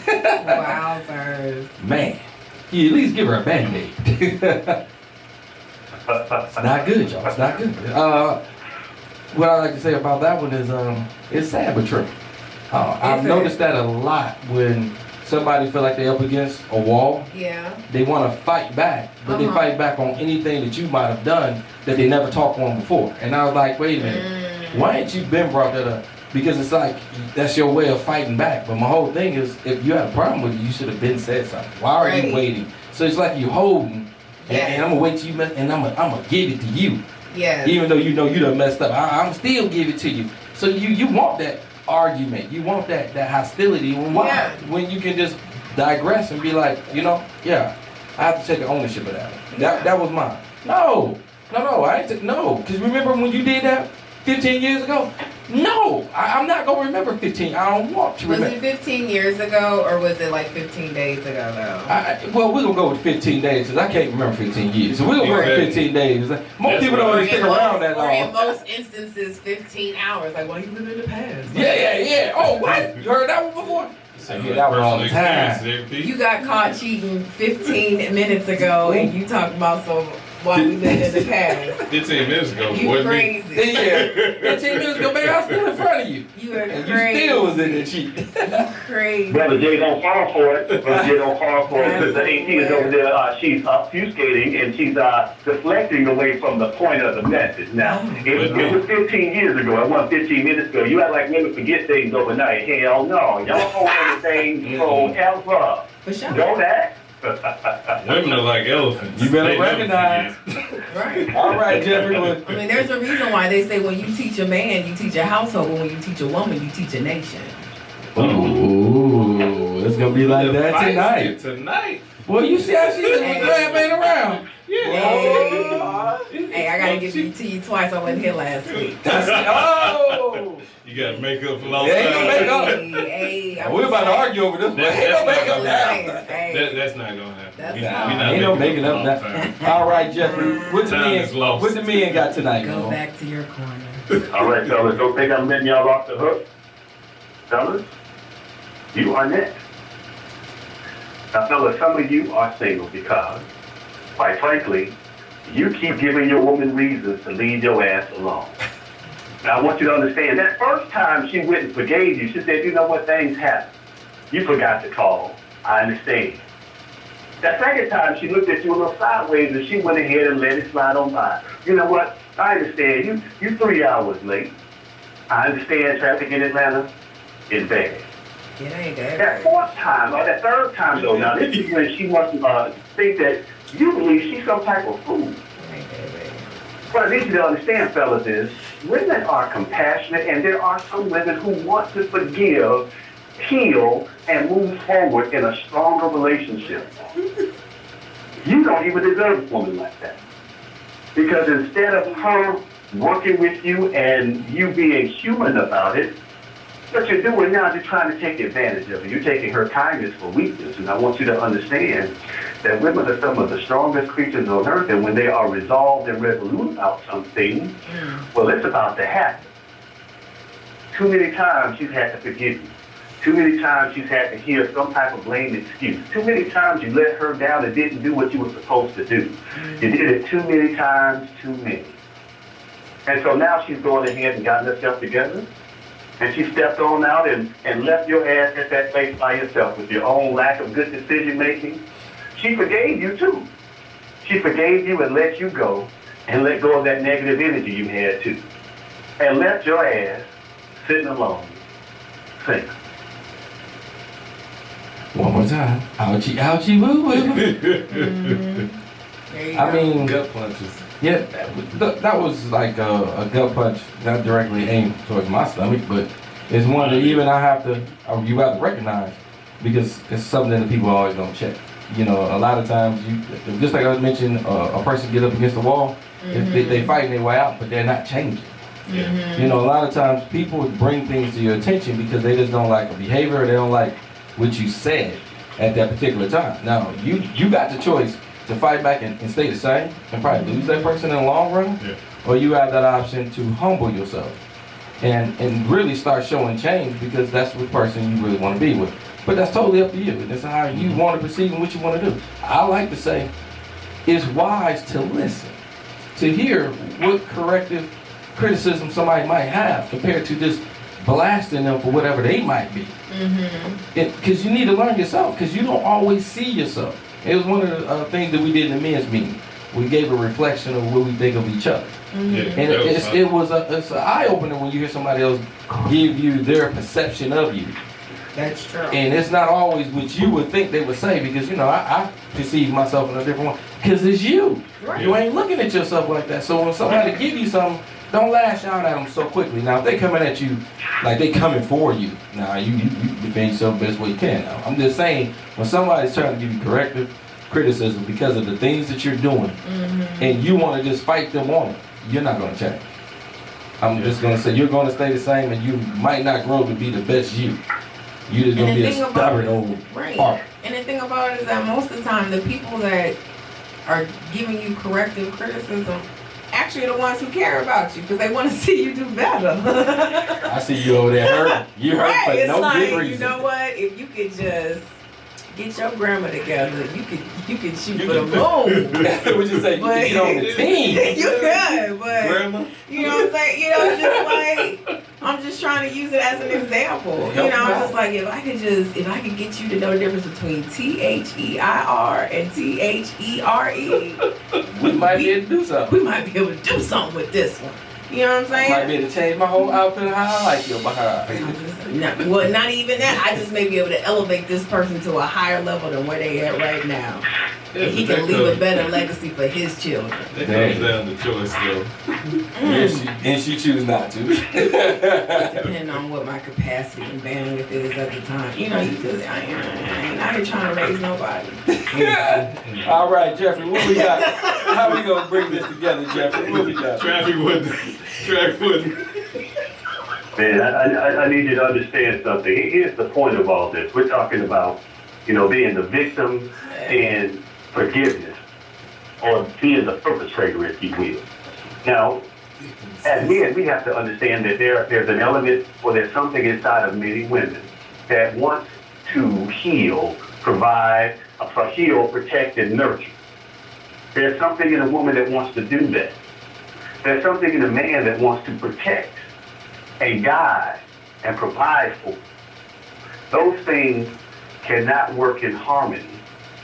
Speaker 1: Wowzers.
Speaker 3: Man, you at least give her a Band-Aid. It's not good, y'all. It's not good. What I like to say about that one is it's sad but true. I've noticed that a lot when somebody feel like they're up against a wall.
Speaker 1: Yeah.
Speaker 3: They want to fight back, but they fight back on anything that you might have done that they never talked on before. And I was like, wait a minute, why ain't you been brought that up? Because it's like, that's your way of fighting back. But my whole thing is, if you had a problem with it, you should have been said something. Why are you waiting? So it's like you holding, and I'm going to wait till you mess, and I'm gonna give it to you.
Speaker 1: Yes.
Speaker 3: Even though you know you done messed up, I'm still give it to you. So you want that argument, you want that hostility. Why?
Speaker 1: Yeah.
Speaker 3: When you can just digress and be like, I have to take ownership of that. That was mine. No, I ain't no. Because remember when you did that 15 years ago? No, I'm not gonna remember 15. I don't want to remember.
Speaker 1: Was it 15 years ago or was it like 15 days ago though?
Speaker 3: Well, we're gonna go with 15 days because I can't remember 15 years. So we're gonna go with 15 days. Most people don't really stick around that long.
Speaker 1: Or in most instances, 15 hours. Like, why you live in the past?
Speaker 3: Yeah. Oh, what? You heard that one before? I hear that one all the time.
Speaker 1: You got caught cheating 15 minutes ago and you talk about some while we lived in the past.
Speaker 4: 15 minutes ago,
Speaker 1: You
Speaker 4: wasn't it?
Speaker 1: crazy.
Speaker 3: Yeah, 15 minutes ago, baby, I was still in front of you.
Speaker 1: You are
Speaker 3: And
Speaker 1: crazy.
Speaker 3: you still was in the cheat.
Speaker 1: Crazy.
Speaker 5: Brother Jay don't fall for it. Brother Jay don't fall for it because the 18 is over there. She's obfuscating and she's deflecting away from the point of the message. Now, it was 15 years ago. It wasn't 15 minutes ago. You act like women forget things overnight. Hell no. Y'all hold anything forever.
Speaker 1: For sure.
Speaker 5: Don't act.
Speaker 4: Women are like elephants.
Speaker 3: You better
Speaker 4: They never
Speaker 3: recognize.
Speaker 4: forget.
Speaker 1: Right.
Speaker 3: All right, Jeffrey. Well,
Speaker 1: I mean, there's a reason why they say when you teach a man, you teach a household, but when you teach a woman, you teach a nation.
Speaker 3: ooh, it's gonna be like
Speaker 4: The
Speaker 3: that
Speaker 4: fights
Speaker 3: tonight.
Speaker 4: get Tonight.
Speaker 3: Well, you see how she's grabbing around.
Speaker 1: Hey, I gotta give you to you twice. I wasn't here last week.
Speaker 3: That's oh.
Speaker 4: You got to make up for lost
Speaker 3: Yeah, you
Speaker 4: time.
Speaker 3: make up.
Speaker 1: Hey,
Speaker 3: We're about to argue over this one.
Speaker 4: That-
Speaker 3: Ain't no
Speaker 4: that's
Speaker 3: making up
Speaker 4: not
Speaker 3: now.
Speaker 4: That's not gonna happen.
Speaker 1: That's
Speaker 4: We
Speaker 1: not.
Speaker 4: not
Speaker 3: Ain't no
Speaker 4: making
Speaker 3: making
Speaker 4: up
Speaker 3: up
Speaker 4: for lost
Speaker 3: now.
Speaker 4: time.
Speaker 3: All right, Jeffrey. What the
Speaker 4: Time is
Speaker 3: men?
Speaker 4: lost.
Speaker 3: What the men got tonight,
Speaker 1: Go
Speaker 3: man?
Speaker 1: back to your corner.
Speaker 5: All right, fellas. Don't think I'm letting y'all off the hook. Fellas, you are next. Now, fellas, some of you are single because, quite frankly, you keep giving your woman reasons to leave your ass alone. Now, I want you to understand, that first time she went and forgave you, she said, you know what, things happen. You forgot to call. I understand. That second time, she looked at you a little sideways and she went ahead and let it slide on by. You know what? I understand. You 3 hours late. I understand traffic in Atlanta is bad.
Speaker 1: It ain't that.
Speaker 5: That fourth time, or that third time, though, now this is when she wants to think that you believe she's some type of fool.
Speaker 1: It ain't that bad.
Speaker 5: What I need you to understand, fellas, is women are compassionate, and there are some women who want to forgive, heal, and move forward in a stronger relationship. You don't even deserve a woman like that. Because instead of her working with you and you being human about it, what you're doing now is you're trying to take advantage of her. You're taking her kindness for weakness. And I want you to understand that women are some of the strongest creatures on earth, and when they are resolved and resolute about something, well, it's about to happen. Too many times she's had to forgive you. Too many times she's had to hear some type of blame excuse. Too many times you let her down and didn't do what you were supposed to do. You did it too many times, too many. And so now she's going ahead and gotten herself together. And she stepped on out and left your ass at that place by yourself with your own lack of good decision making. She forgave you too. She forgave you and let you go and let go of that negative energy you had too. And left your ass sitting alone, single.
Speaker 3: One more time. Ouchie, ouchie, woo, woo.
Speaker 1: There you
Speaker 3: I
Speaker 1: go.
Speaker 3: mean,
Speaker 4: Gut punches.
Speaker 3: yeah, that was like a gut punch, not directly aimed towards my stomach, but it's one that even I have to, or you have to recognize, because it's something that people always don't check. You know, a lot of times, you just like I mentioned, a person get up against the wall, they fighting their way out, but they're not changing.
Speaker 4: Yeah.
Speaker 3: You know, a lot of times people bring things to your attention because they just don't like a behavior, or they don't like what you said at that particular time. Now, you got the choice to fight back and stay the same and probably lose that person in the long run,
Speaker 4: Yeah.
Speaker 3: or you have that option to humble yourself and really start showing change, because that's the person you really want to be with. But that's totally up to you. That's how you want to perceive and what you want to do. I like to say it's wise to listen, to hear what corrective criticism somebody might have compared to just blasting them for whatever they might be. Because you need to learn yourself, because you don't always see yourself. It was one of the things that we did in the men's meeting. We gave a reflection of what we think of each other.
Speaker 4: Yeah,
Speaker 3: And
Speaker 4: that was fun.
Speaker 3: it's an eye-opener when you hear somebody else give you their perception of you.
Speaker 1: That's true.
Speaker 3: And it's not always what you would think they would say, because, you know, I perceive myself in a different way. Because it's you.
Speaker 1: Right.
Speaker 3: You ain't looking at yourself like that. So when somebody give you something, don't lash out at them so quickly. Now, if they coming at you like they coming for you, now you defend yourself the best way you can. Now, I'm just saying, when somebody's trying to give you corrective criticism because of the things that you're doing, and you want to just fight them on it, you're not going to change. I'm just going to say you're going to stay the same, and you might not grow to be the best you. You're just going to
Speaker 1: And
Speaker 3: be
Speaker 1: the
Speaker 3: a
Speaker 1: thing about
Speaker 3: stubborn
Speaker 1: it-
Speaker 3: old
Speaker 1: Right.
Speaker 3: heart.
Speaker 1: And the thing about it is that most of the time, the people that are giving you corrective criticism actually are the ones who care about you, because they want to see you do better.
Speaker 3: I see you over there hurt. You hurt
Speaker 1: Right.
Speaker 3: for
Speaker 1: It's
Speaker 3: no
Speaker 1: like,
Speaker 3: good reason.
Speaker 1: you know what? If you could just get your grammar together. You can shoot for the moon.
Speaker 3: Would you say you
Speaker 1: But-
Speaker 3: can get on the team?
Speaker 1: You could, but
Speaker 4: Grandma?
Speaker 1: you know what I'm saying? You know, it's just like I'm just trying to use it as an example. You know, I'm just like if I could get you to know the difference between THEIR and THERE,
Speaker 3: We might be able to do something.
Speaker 1: we might be able to do something with this one. You know what I'm saying?
Speaker 3: Might be able to change my whole outfit how I like your behind.
Speaker 1: Not even that. I just may be able to elevate this person to a higher level than where they at right now. And he can leave a better legacy for his children.
Speaker 4: That comes down to choice, though.
Speaker 3: And she choose not to.
Speaker 1: Depending on what my capacity and bandwidth is at the time. You know, I ain't out here trying to raise nobody.
Speaker 3: All right, Jeffrey, what we got? How we gonna bring this together, Jeffrey? What we got?
Speaker 4: Traffic wouldn't.
Speaker 5: Man, I need you to understand something. Here's the point of all this. We're talking about, being the victim and forgiveness, or being the perpetrator, if you will. Now, as men, we have to understand that there's an element, or there's something inside of many women that wants to heal, provide, heal, protect, and nurture. There's something in a woman that wants to do that. There's something in a man that wants to protect and guide and provide for. Those things cannot work in harmony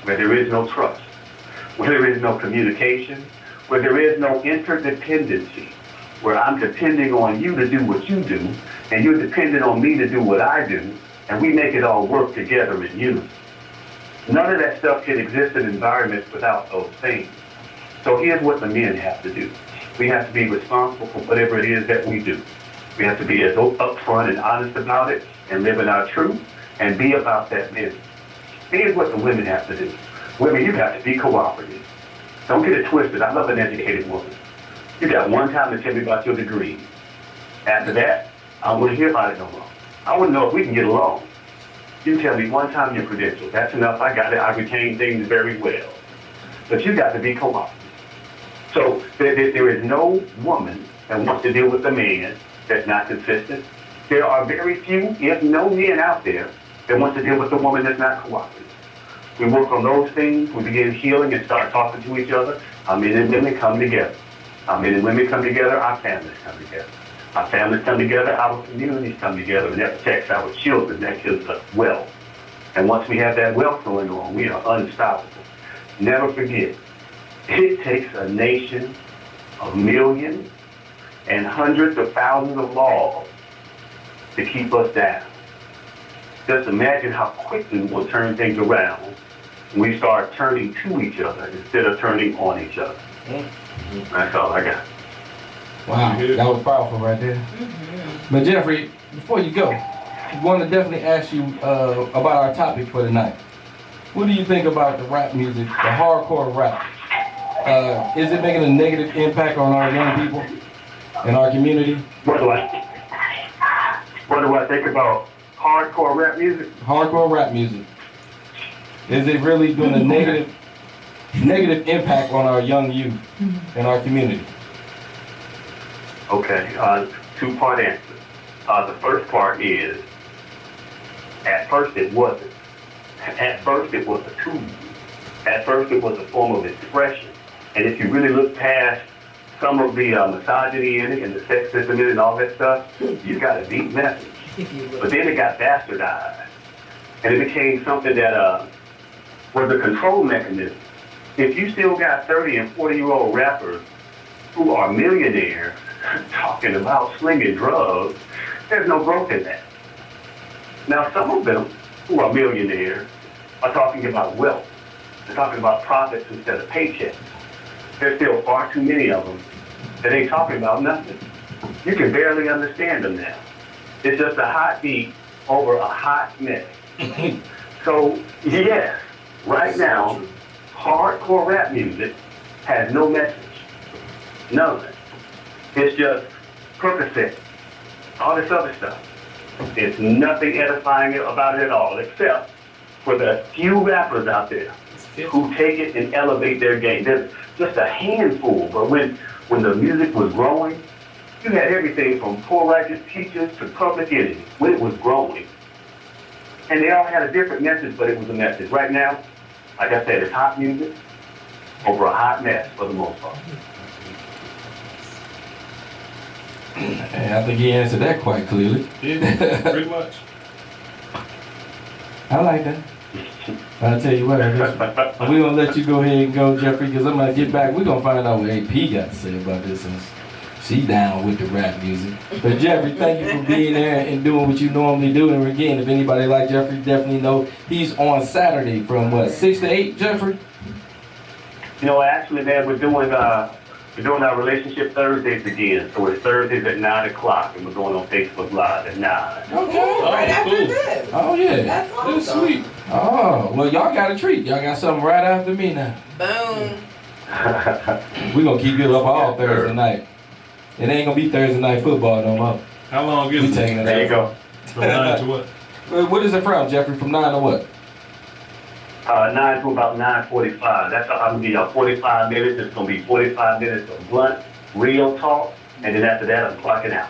Speaker 5: where there is no trust, where there is no communication, where there is no interdependency, where I'm depending on you to do what you do, and you're dependent on me to do what I do, and we make it all work together in unison. None of that stuff can exist in environments without those things. So here's what the men have to do. We have to be responsible for whatever it is that we do. We have to be as upfront and honest about it and live in our truth and be about that business. Here's what the women have to do. Women, you have to be cooperative. Don't get it twisted. I love an educated woman. You got one time to tell me about your degree. After that, I don't want to hear about it no more. I want to know if we can get along. You tell me one time your credentials. That's enough. I got it. I retain things very well. But you got to be cooperative. So there is no woman that wants to deal with a man that's not consistent. There are very few, if no men out there, that want to deal with a woman that's not cooperative. We work on those things. We begin healing and start talking to each other. Our men and women come together. Our men and women come together. Our families come together. Our families come together. Our communities come together. And that protects our children. That gives us wealth. And once we have that wealth going on, we are unstoppable. Never forget, it takes a nation of millions and hundreds of thousands of laws to keep us down. Just imagine how quickly we'll turn things around when we start turning to each other instead of turning on each other. That's all I got.
Speaker 3: Wow, that was powerful right there. But Jeffrey, before you go, I want to definitely ask you about our topic for tonight. What do you think about the rap music, the hardcore rap? Is it making a negative impact on our young people in our community?
Speaker 5: What do I think about hardcore rap music?
Speaker 3: Hardcore rap music. Is it really doing a negative impact on our young youth in our community?
Speaker 5: Okay, two-part answer. The first part is, at first it wasn't. At first it was a tool. At first it was a form of expression. And if you really look past some of the misogyny in it and the sexism in it and all that stuff, you got a deep message. But then it got bastardized. And it became something that was a control mechanism. If you still got 30 and 40-year-old rappers who are millionaires talking about slinging drugs, there's no growth in that. Now, some of them who are millionaires are talking about wealth. They're talking about profits instead of paychecks. There's still far too many of them that ain't talking about nothing. You can barely understand them now. It's just a hot beat over a hot mess. So, yes, right now, hardcore rap music has no message. None. It's just Percocet, all this other stuff. There's nothing edifying about it at all, except for the few rappers out there who take it and elevate their game. There's just a handful, but when the music was growing, you had everything from poor righteous teachers to public enemies when it was growing. And they all had a different message, but it was a message. Right now, like I said, it's hot music over a hot mess for the most part.
Speaker 3: And I think he answered that quite clearly.
Speaker 4: Yeah, pretty much.
Speaker 3: I like that. I'll tell you what, I guess we're going to let you go ahead and go, Jeffrey, because I'm going to get back. We're going to find out what AP got to say about this, since she down with the rap music. But Jeffrey, thank you for being there and doing what you normally do. And again, if anybody like Jeffrey, definitely know he's on Saturday from what, 6 to 8, Jeffrey?
Speaker 5: You know, actually, man, we're doing our relationship Thursdays again. So it's Thursdays at 9 o'clock, and we're going on Facebook Live at 9.
Speaker 1: Okay, right after
Speaker 4: cool.
Speaker 1: this.
Speaker 3: Oh, yeah.
Speaker 1: That's awesome.
Speaker 4: That's sweet.
Speaker 3: Oh, well, y'all got a treat. Y'all got something right after me now.
Speaker 1: Boom.
Speaker 3: We're going to keep you up all Thursday night. It ain't going to be Thursday night football no more.
Speaker 4: How long
Speaker 3: We
Speaker 4: is it?
Speaker 3: taking it
Speaker 5: There you
Speaker 3: out.
Speaker 5: go.
Speaker 4: From 9 to what?
Speaker 3: What is it from, Jeffrey? From 9 to what?
Speaker 5: 9 to about 9:45. That's how I'm gonna be 45 minutes. It's gonna be 45 minutes of blunt, real talk, and then after that, I'm clocking out.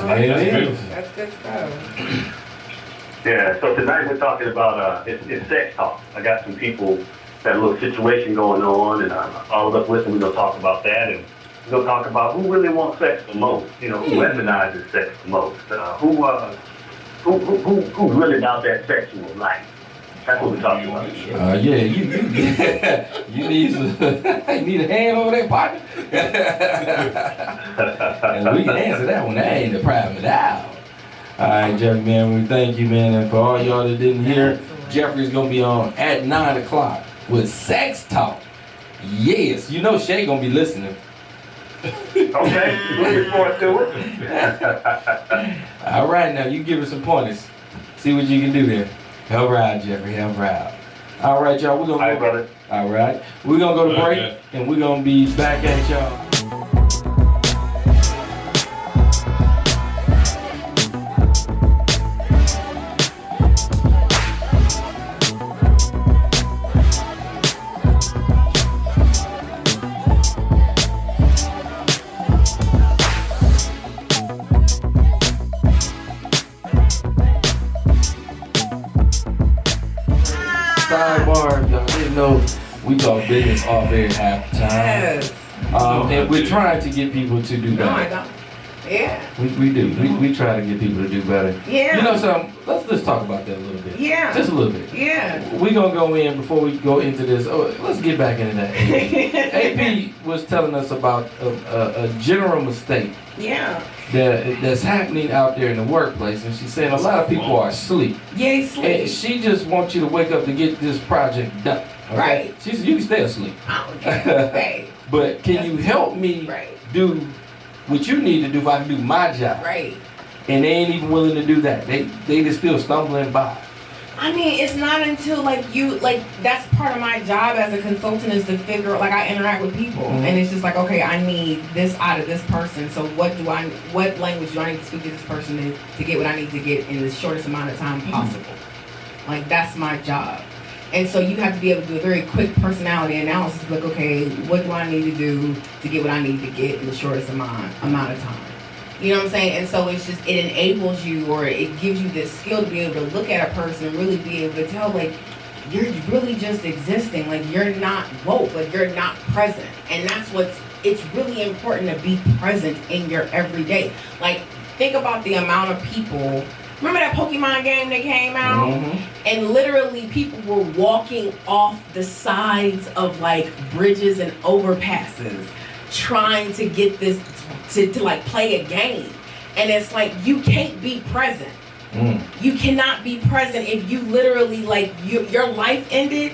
Speaker 3: There it is.
Speaker 1: That's good stuff.
Speaker 5: Yeah. So tonight we're talking about it's sex talk. I got some people got a little situation going on, and all of us listening. We're gonna talk about that, and we're gonna talk about who really wants sex the most. You know, who weaponizes sex the most. Who's really about that sexual life. That's what we're talking about.
Speaker 3: Yeah, you need some, you need a hand over there, partner. And we can answer that one. That ain't the problem at all. All right, Jeffrey, man, we thank you, man. And for all y'all that didn't hear, Jeffrey's gonna be on at 9 o'clock with Sex Talk. Yes, you know Shay gonna be listening.
Speaker 5: Okay, looking forward to it.
Speaker 3: All right, now you give us some pointers. See what you can do there. Help ride, Jeffrey. Help ride. All right, y'all. We're gonna
Speaker 5: All right, brother.
Speaker 3: All right. We're gonna go to break,
Speaker 4: Okay.
Speaker 3: and we're gonna be back at y'all. Sidebar, y'all didn't know we talk business off air half the time.
Speaker 1: Yes.
Speaker 3: And we're trying to get people to do
Speaker 1: No, I
Speaker 3: better.
Speaker 1: don't. Yeah.
Speaker 3: We do. We try to get people to do better.
Speaker 1: Yeah.
Speaker 3: You know something? Let's talk about that a little bit.
Speaker 1: Yeah.
Speaker 3: Just a little bit.
Speaker 1: Yeah.
Speaker 3: We're gonna go in before we go into this. Oh, let's get back into that. AP was telling us about a general mistake
Speaker 1: Yeah.
Speaker 3: that's happening out there in the workplace, and she's saying a lot of people are asleep.
Speaker 1: Yay,
Speaker 3: And
Speaker 1: sleep.
Speaker 3: she just wants you to wake up to get this project done. Okay?
Speaker 1: Right.
Speaker 3: She said you can stay asleep,
Speaker 1: I don't care. Hey.
Speaker 3: but can you help me
Speaker 1: Right.
Speaker 3: do what you need to do if I can do my job?
Speaker 1: Right.
Speaker 3: And they ain't even willing to do that. They just still stumbling by.
Speaker 1: I mean, it's not until that's part of my job as a consultant is to figure like I interact with people
Speaker 3: Mhm.
Speaker 1: and it's just like, okay, I need this out of this person. So what language do I need to speak to this person to get what I need to get in the shortest amount of time possible? Like that's my job. And so you have to be able to do a very quick personality analysis, like, okay, what do I need to do to get what I need to get in the shortest amount of time? You know what I'm saying? And so it's just, it enables you, or it gives you this skill to be able to look at a person and really be able to tell, like, you're really just existing. Like, you're not woke, like, you're not present. And that's it's really important to be present in your everyday. Like, think about the amount of people. Remember that Pokemon game that came out?
Speaker 3: Mhm.
Speaker 1: And literally people were walking off the sides of like bridges and overpasses trying to get this to like play a game. And it's like you can't be present. You cannot be present if you literally like your life ended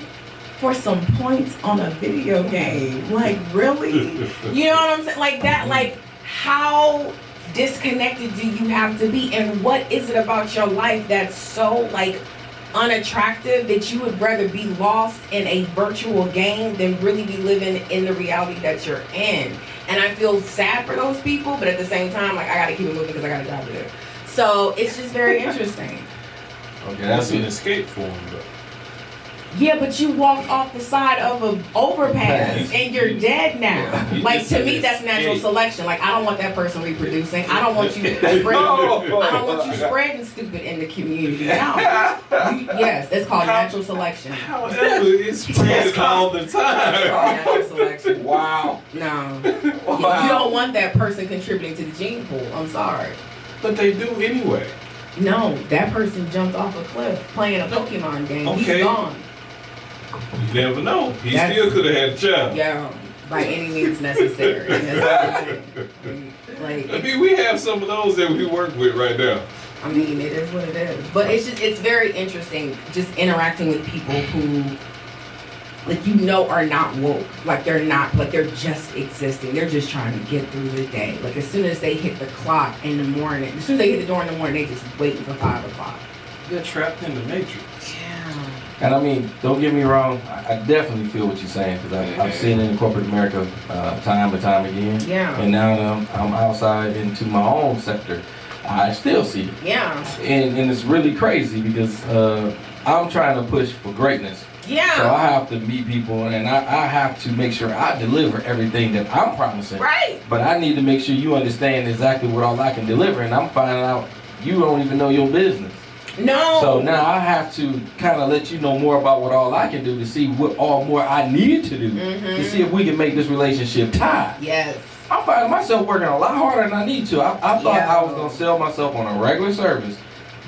Speaker 1: for some points on a video game. Like really? You know what I'm saying? Like that, like how disconnected do you have to be, and what is it about your life that's so like unattractive that you would rather be lost in a virtual game than really be living in the reality that you're in? And I feel sad for those people, but at the same time, like I gotta keep it moving because I got a job to do. So it's just very interesting.
Speaker 3: Okay,
Speaker 4: That's
Speaker 3: that's
Speaker 4: an
Speaker 3: it.
Speaker 4: escape for him, though.
Speaker 1: Yeah, but you walked off the side of an overpass and you're dead now.
Speaker 4: You
Speaker 1: Like
Speaker 4: just
Speaker 1: to
Speaker 4: said
Speaker 1: me, that's natural
Speaker 4: escape.
Speaker 1: selection. Like I don't want that person reproducing. I don't want you spreading. I don't want you spreading stupid in the community. No. Yes, it's called natural selection. It's
Speaker 4: However, it's spread all the
Speaker 1: called
Speaker 4: time.
Speaker 1: natural selection.
Speaker 3: Wow.
Speaker 1: No,
Speaker 3: Wow.
Speaker 1: you don't want that person contributing to the gene pool. I'm sorry.
Speaker 4: But they do anyway.
Speaker 1: No, that person jumped off a cliff playing a Pokemon game.
Speaker 4: Okay.
Speaker 1: He's gone.
Speaker 4: You never know. He
Speaker 1: That's-
Speaker 4: still could have had a child.
Speaker 1: Yeah, by any means necessary. And that's the thing. Like,
Speaker 4: I mean, we have some of those that we work with right now.
Speaker 1: I mean, it is what it is. But it's very interesting just interacting with people who, like, you know, are not woke. Like, they're not, like, they're just existing. They're just trying to get through the day. Like, as soon as they hit the clock in the morning, as soon as they hit the door in the morning, they just waiting for 5 o'clock.
Speaker 4: They're trapped in the matrix.
Speaker 1: Yeah.
Speaker 3: And I mean, don't get me wrong, I definitely feel what you're saying because I've seen it in corporate America time and time again.
Speaker 1: Yeah.
Speaker 3: And now that I'm outside into my own sector, I still see it.
Speaker 1: Yeah.
Speaker 3: And it's really crazy because I'm trying to push for greatness.
Speaker 1: Yeah.
Speaker 3: So I have to meet people and I have to make sure I deliver everything that I'm promising.
Speaker 1: Right.
Speaker 3: But I need to make sure you understand exactly what all I can deliver. And I'm finding out you don't even know your business.
Speaker 1: No.
Speaker 3: So now I have to kind of let you know more about what all I can do to see what all more I need to do to see if we can make this relationship tie.
Speaker 1: Yes.
Speaker 3: I'm finding myself working a lot harder than I need to. I thought
Speaker 1: Yeah.
Speaker 3: I was going to sell myself on a regular service.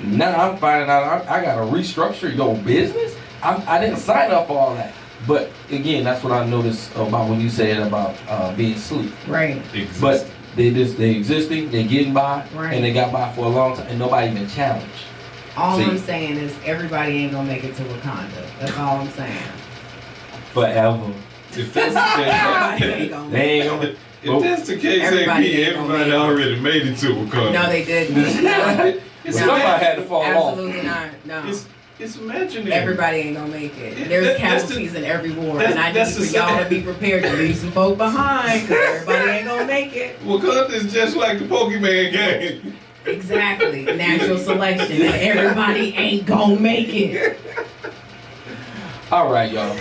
Speaker 3: Now I'm finding out I got to restructure your business. I didn't sign up for all that. But again, that's what I noticed about when you said about being asleep.
Speaker 1: Right.
Speaker 3: But they existing, they getting by,
Speaker 1: Right.
Speaker 3: and they got by for a long time, and nobody even challenged.
Speaker 1: All
Speaker 3: See.
Speaker 1: I'm saying is everybody ain't gonna make it to Wakanda. That's all I'm saying.
Speaker 3: Forever.
Speaker 4: If that's
Speaker 1: Everybody
Speaker 4: the
Speaker 1: ain't
Speaker 4: case,
Speaker 1: gonna
Speaker 3: They
Speaker 1: make
Speaker 3: ain't
Speaker 1: it.
Speaker 3: gonna.
Speaker 4: if that's the case,
Speaker 1: Everybody ain't gonna
Speaker 4: everybody
Speaker 1: make it.
Speaker 4: already made it to Wakanda.
Speaker 1: No, they didn't.
Speaker 4: It's
Speaker 3: Somebody had to fall off.
Speaker 1: Absolutely not. No.
Speaker 4: It's imaginary.
Speaker 1: Everybody ain't gonna make it.
Speaker 4: Yeah,
Speaker 1: There's
Speaker 4: that's
Speaker 1: casualties in every war,
Speaker 4: that's-
Speaker 1: and I need
Speaker 4: that's
Speaker 1: for
Speaker 4: the
Speaker 1: y'all
Speaker 4: sad-
Speaker 1: to be prepared to leave some folk behind, because everybody ain't gonna make it.
Speaker 4: Wakanda is just like the Pokemon game.
Speaker 1: Exactly. Natural selection, and everybody ain't gonna make it.
Speaker 3: All right, y'all.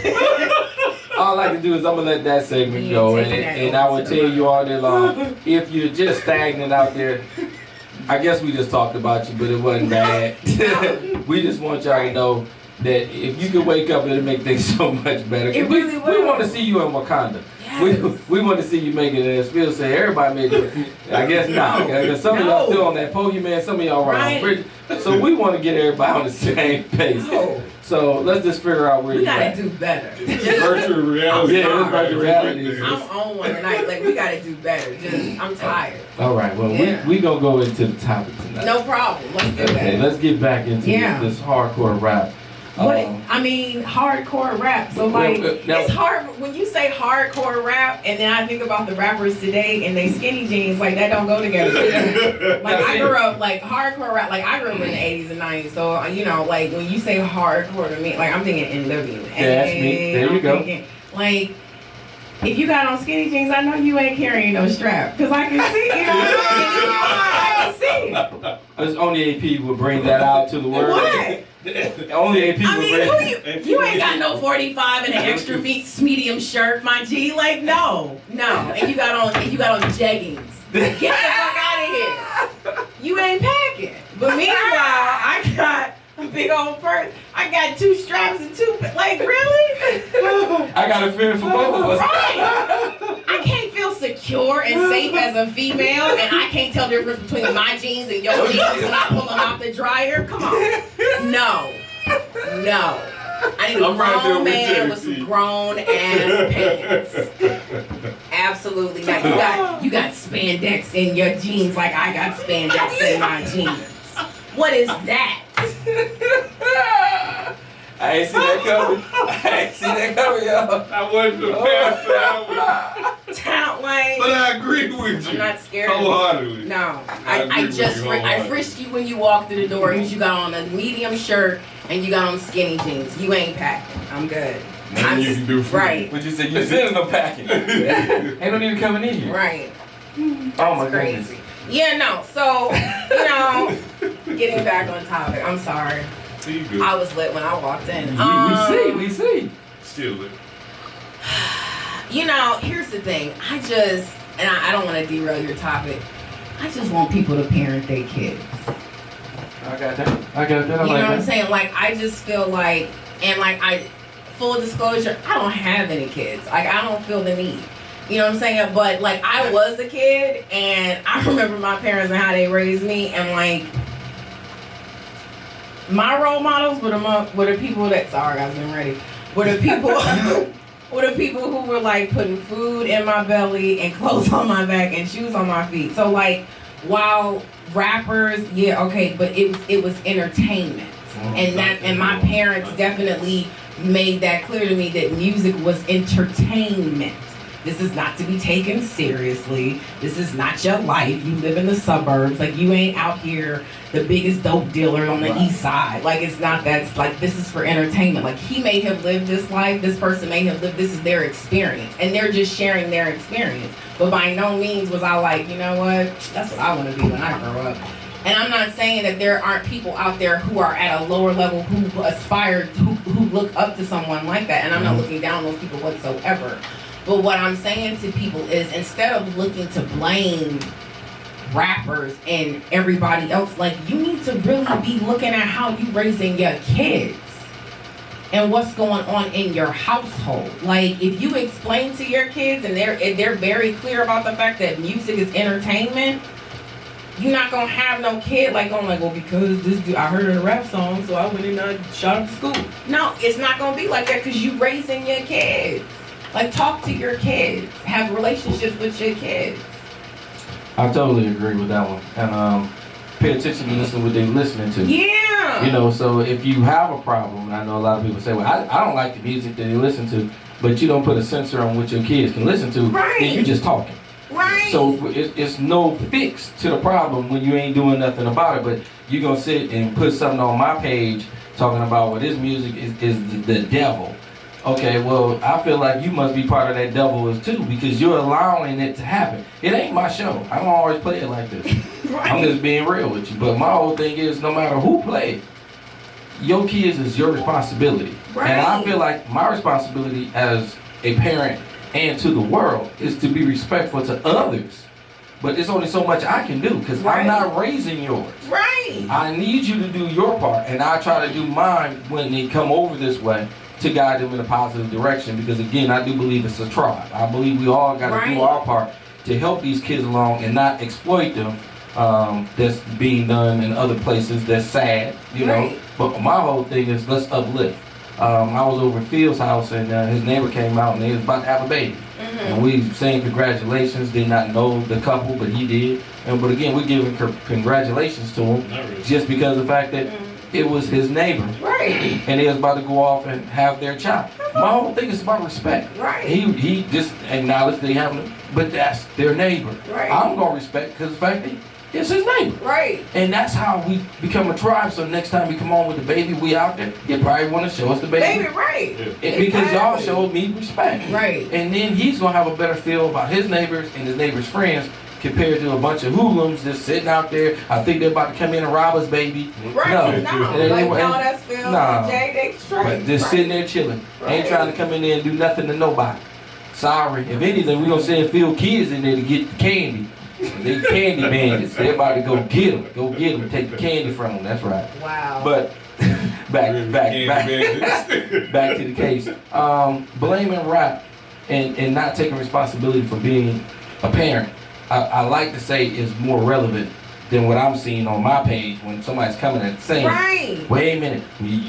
Speaker 3: All I can do is I'm gonna let that segment
Speaker 1: Yeah,
Speaker 3: go,
Speaker 1: take that
Speaker 3: and I
Speaker 1: over
Speaker 3: will
Speaker 1: to the
Speaker 3: tell you all day long. If you're just stagnant out there, I guess we just talked about you, but it wasn't bad. We just want y'all to know that if you could wake up, it'll make things so much better.
Speaker 1: It
Speaker 3: we,
Speaker 1: really
Speaker 3: we
Speaker 1: will.
Speaker 3: want to see you in Wakanda.
Speaker 1: Yes.
Speaker 3: We want to see you make it, and as Phil said, everybody made it. I guess not. Because some of y'all
Speaker 1: No.
Speaker 3: still on that Pokemon, some of y'all are
Speaker 1: Right.
Speaker 3: on bridge. So we want to get everybody on the same pace.
Speaker 1: No.
Speaker 3: So let's just figure out where
Speaker 1: We
Speaker 3: you
Speaker 1: gotta
Speaker 3: at.
Speaker 1: do better.
Speaker 4: Virtual reality.
Speaker 3: Yeah, it's virtual reality.
Speaker 1: I'm on one tonight. Like we gotta do better. Just I'm tired.
Speaker 3: All right, well,
Speaker 1: Yeah.
Speaker 3: we gonna go into the topic tonight.
Speaker 1: No problem. Let's do
Speaker 3: Okay,
Speaker 1: that.
Speaker 3: let's get back into
Speaker 1: Yeah.
Speaker 3: this hardcore rap.
Speaker 1: What I mean, hardcore rap. So like,
Speaker 3: Well, now-
Speaker 1: it's hard when you say hardcore rap, and then I think about the rappers today and they skinny jeans. Like that don't go together. Like I grew up like hardcore rap. Like I grew up in the '80s and '90s. So you know, like when you say hardcore to me, like I'm thinking NWA.
Speaker 3: Yeah, that's me. There you
Speaker 1: I'm
Speaker 3: go.
Speaker 1: thinking, like. If you got on skinny jeans, I know you ain't carrying no strap. Cause I can see, you know, I can see.
Speaker 3: This only AP would bring that out to the world.
Speaker 1: What?
Speaker 3: Only AP
Speaker 1: I
Speaker 3: would
Speaker 1: mean,
Speaker 3: bring.
Speaker 1: you ain't got no 45 and an extra medium shirt, my G. Like, no. And you got on jeggings. Get the fuck out of here. You ain't packing. But meanwhile, I got a big old purse. I got 2 straps and 2, like, really?
Speaker 3: I got a feeling for both of us.
Speaker 1: Right. I can't feel secure and safe as a female, and I can't tell the difference between my jeans and your jeans when I pull them out the dryer. Come on. No. I need a
Speaker 4: I'm right there
Speaker 1: grown
Speaker 4: with
Speaker 1: man
Speaker 4: you,
Speaker 1: with some
Speaker 4: T.
Speaker 1: grown ass pants. Absolutely. Now you got spandex in your jeans like I got spandex in my jeans. What is that?
Speaker 3: I ain't see that coming, y'all.
Speaker 4: I wasn't prepared for that one.
Speaker 1: Tout like.
Speaker 4: But I agree with you.
Speaker 1: I'm not scared of you.
Speaker 4: Wholeheartedly.
Speaker 1: No,
Speaker 4: I agree
Speaker 1: I
Speaker 4: with
Speaker 1: just
Speaker 4: you
Speaker 1: I
Speaker 4: wholeheartedly.
Speaker 1: frisked you when you walked through the door because you got on a medium shirt and you got on skinny jeans. You ain't packing. I'm good.
Speaker 4: Nothing you can do for me.
Speaker 1: Right,
Speaker 3: But you said you still no packing. Ain't no need coming in here.
Speaker 1: right.
Speaker 3: Oh my goodness.
Speaker 1: Crazy. Yeah, no. So getting back on topic. I'm sorry.
Speaker 4: see you good.
Speaker 1: I was lit when I walked in.
Speaker 3: We see.
Speaker 4: Still lit.
Speaker 1: You know, here's the thing. I don't want to derail your topic. I just want people to parent their kids.
Speaker 3: I got that. I
Speaker 1: You know what I'm
Speaker 3: that.
Speaker 1: saying? Like, I just feel like, full disclosure, I don't have any kids. Like, I don't feel the need. You know what I'm saying? But, like, I was a kid, and I remember my parents and how they raised me, and, like, my role models were the people that, sorry, I was getting ready, were the people, were the people who were, like, putting food in my belly and clothes on my back and shoes on my feet. So, like, while rappers, yeah, okay, but it was entertainment. And my parents definitely made that clear to me that music was entertainment. This is not to be taken seriously. This is not your life. You live in the suburbs. Like, you ain't out here the biggest dope dealer on the east side. Like, it's not that. It's like, this is for entertainment. Like, he made him live this life. This person made him live. This is their experience. And they're just sharing their experience. But by no means was I like, you know what? That's what I want to be when I grow up. And I'm not saying that there aren't people out there who are at a lower level who aspire, who look up to someone like that. And I'm not looking down on those people whatsoever. But what I'm saying to people is, instead of looking to blame rappers and everybody else, like, you need to really be looking at how you raising your kids and what's going on in your household. Like, if you explain to your kids and they're very clear about the fact that music is entertainment, you're not gonna have no kid like going like, well, because this dude, I heard a rap song, so I went and I shot up to school. No, it's not gonna be like that, because you raising your kids. Like, talk to your kids. Have relationships with your kids.
Speaker 3: I totally agree with that one. And pay attention to listen to what they're listening to.
Speaker 1: Yeah.
Speaker 3: You know, so if you have a problem, and I know a lot of people say, well, I don't like the music that they listen to, but you don't put a censor on what your kids can listen to,
Speaker 1: Right.
Speaker 3: then you're just talking.
Speaker 1: Right.
Speaker 3: So it's no fix to the problem when you ain't doing nothing about it, but you gonna sit and put something on my page talking about, well, this music is the devil. Okay, well, I feel like you must be part of that devil too, because you're allowing it to happen. It ain't my show. I don't always play it like this.
Speaker 1: Right.
Speaker 3: I'm just being real with you. But my whole thing is, no matter who plays, your kids is your responsibility.
Speaker 1: Right.
Speaker 3: And I feel like my responsibility as a parent and to the world is to be respectful to others. But there's only so much I can do, because
Speaker 1: Right.
Speaker 3: I'm not raising yours.
Speaker 1: Right.
Speaker 3: I need you to do your part, and I try to do mine when they come over this way to guide them in a positive direction, because again, I do believe it's a tribe. I believe we all got to
Speaker 1: Right.
Speaker 3: do our part to help these kids along and not exploit them. That's being done in other places that's sad, you know.
Speaker 1: Right.
Speaker 3: But my whole thing is, let's uplift. I was over at Phil's house, and his neighbor came out and they was about to have a baby. And we saying congratulations. Did not know the couple, but he did. But again, we're giving congratulations to him
Speaker 4: Not really.
Speaker 3: just because of the fact that it was his neighbor,
Speaker 1: Right.
Speaker 3: and they was about to go off and have their child. My whole thing is about respect.
Speaker 1: Right.
Speaker 3: He just acknowledged they having it, but that's their neighbor.
Speaker 1: Right.
Speaker 3: I'm gonna respect because the fact that it's his neighbor.
Speaker 1: Right.
Speaker 3: And that's how we become a tribe. So next time we come on with the baby, we out there, you probably want to show us the baby.
Speaker 1: Baby, right.
Speaker 4: Yeah.
Speaker 3: And because y'all
Speaker 1: Exactly.
Speaker 3: showed me respect.
Speaker 1: Right.
Speaker 3: And then he's gonna have a better feel about his neighbors and his neighbors' friends compared to a bunch of hoodlums just sitting out there. I think they're about to come in and rob us, baby.
Speaker 1: Right.
Speaker 3: No.
Speaker 1: No.
Speaker 3: And
Speaker 1: Like,
Speaker 3: they-
Speaker 1: no, that's Phil.
Speaker 3: Nah.
Speaker 1: Jay, they straight.
Speaker 3: But just
Speaker 1: Right.
Speaker 3: sitting there chilling. Ain't
Speaker 1: Right.
Speaker 3: trying to come in there and do nothing to nobody. Sorry. If anything, we gonna send Phil kids in there to get the candy. They candy bandits. They about to go get them. Go get them. Take the candy from them. That's right.
Speaker 1: Wow.
Speaker 3: But back to the case. Blaming rap and not taking responsibility for being a parent, I like to say is more relevant than what I'm seeing on my page when somebody's coming and saying,
Speaker 1: Right.
Speaker 3: wait a minute,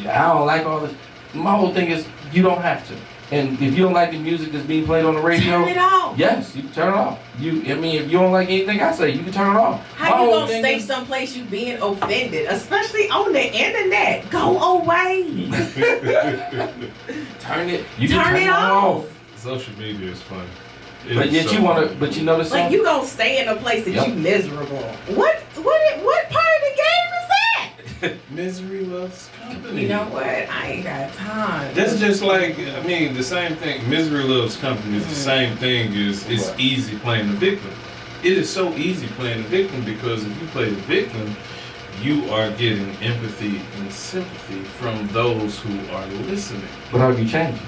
Speaker 3: I don't like all this. My whole thing is, you don't have to. And if you don't like the music that's being played on the radio,
Speaker 1: Turn it off.
Speaker 3: yes, you can turn it off. I mean, if you don't like anything I say, you can turn it off. My
Speaker 1: How you
Speaker 3: whole
Speaker 1: gonna
Speaker 3: thing
Speaker 1: stay
Speaker 3: is-
Speaker 1: someplace you being offended, especially on the internet? Go away.
Speaker 3: Turn it. You
Speaker 1: Turn
Speaker 3: can
Speaker 1: it off.
Speaker 4: Social media is fun.
Speaker 3: But yet you wanna. But you know the
Speaker 1: Like,
Speaker 3: song.
Speaker 1: you gonna stay in a place that
Speaker 3: Yep.
Speaker 1: you miserable. What part of the game is that?
Speaker 4: Misery loves company.
Speaker 1: You know what? I ain't got time.
Speaker 4: That's just like, I mean, the same thing. Misery loves company is the same thing as it's easy playing the victim. It is so easy playing the victim because if you play the victim, you are getting empathy and sympathy from those who are listening.
Speaker 3: But are you changing?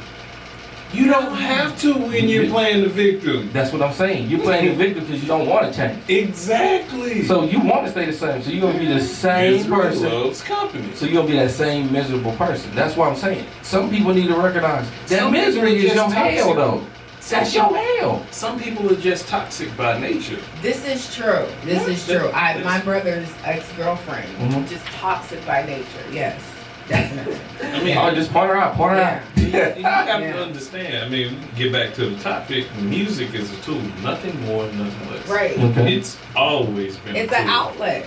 Speaker 4: You don't have to when you're playing the victim.
Speaker 3: That's what I'm saying. You're playing the victim because you don't want to change.
Speaker 4: Exactly.
Speaker 3: So you want to stay the same. So you're going to be the same
Speaker 4: Misery
Speaker 3: person.
Speaker 4: loves company.
Speaker 3: So you're going to be that same miserable person. That's what I'm saying. Some people need to recognize that
Speaker 4: Some
Speaker 3: misery
Speaker 4: people
Speaker 3: is your
Speaker 4: just
Speaker 3: hell,
Speaker 4: toxic.
Speaker 3: though. That's your hell.
Speaker 4: Some people are just toxic by nature.
Speaker 1: This is true. This is true. My brother's ex-girlfriend,
Speaker 3: Mhm.
Speaker 1: just toxic by nature. Yes, definitely.
Speaker 4: I mean,
Speaker 3: Oh, just point her out. Point her out.
Speaker 4: you have
Speaker 1: Yeah.
Speaker 4: to understand. I mean, get back to the topic. Music is a tool, nothing more, nothing less.
Speaker 1: Right.
Speaker 3: Okay.
Speaker 4: It's always been.
Speaker 1: It's
Speaker 4: a
Speaker 1: an
Speaker 4: tool.
Speaker 1: outlet.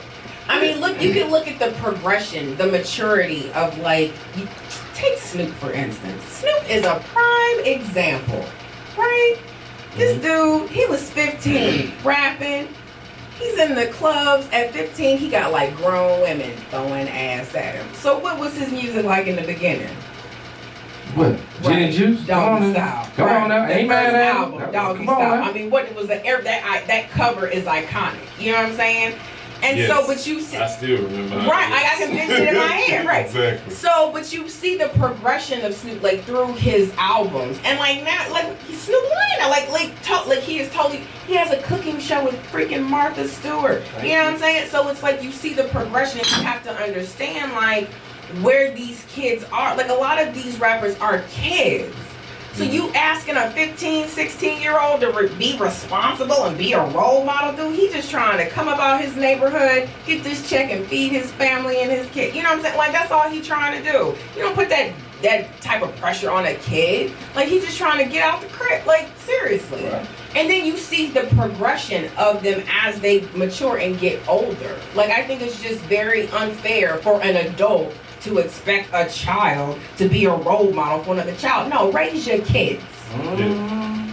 Speaker 1: I mean, look, you can look at the progression, the maturity of like, you take Snoop for instance. Snoop is a prime example, right? This dude, he was 15, rapping. He's in the clubs at 15. He got like grown women throwing ass at him. So what was his music like in the beginning?
Speaker 3: What? Gin and juice? Come on
Speaker 1: Doggy
Speaker 3: now.
Speaker 1: Style.
Speaker 3: Come on now.
Speaker 1: The
Speaker 3: Ain't
Speaker 1: first
Speaker 3: mad at
Speaker 1: album,
Speaker 3: him.
Speaker 1: Doggy
Speaker 3: Come on
Speaker 1: Style.
Speaker 3: now.
Speaker 1: I mean, what was that cover is iconic. You know what I'm saying? And
Speaker 4: Yes.
Speaker 1: so, but you see,
Speaker 4: I still remember.
Speaker 1: right? I can vision it in my head, right?
Speaker 4: Exactly.
Speaker 1: So, but you see the progression of Snoop like through his albums, and like now, like he's Snoop Lion, like he is totally. He has a cooking show with freaking Martha Stewart. You know what I'm saying? So it's like you see the progression, and you have to understand like where these kids are. Like a lot of these rappers are kids. So you asking a 15, 16-year-old to be responsible and be a role model, dude, he just trying to come about his neighborhood, get this check and feed his family and his kid. You know what I'm saying? Like that's all he trying to do. You don't put that type of pressure on a kid. Like he's just trying to get out the crib. Like seriously.
Speaker 3: Right.
Speaker 1: And then you see the progression of them as they mature and get older. Like I think it's just very unfair for an adult to expect a child to be a role model for another child. No, raise your kids.
Speaker 3: Mm.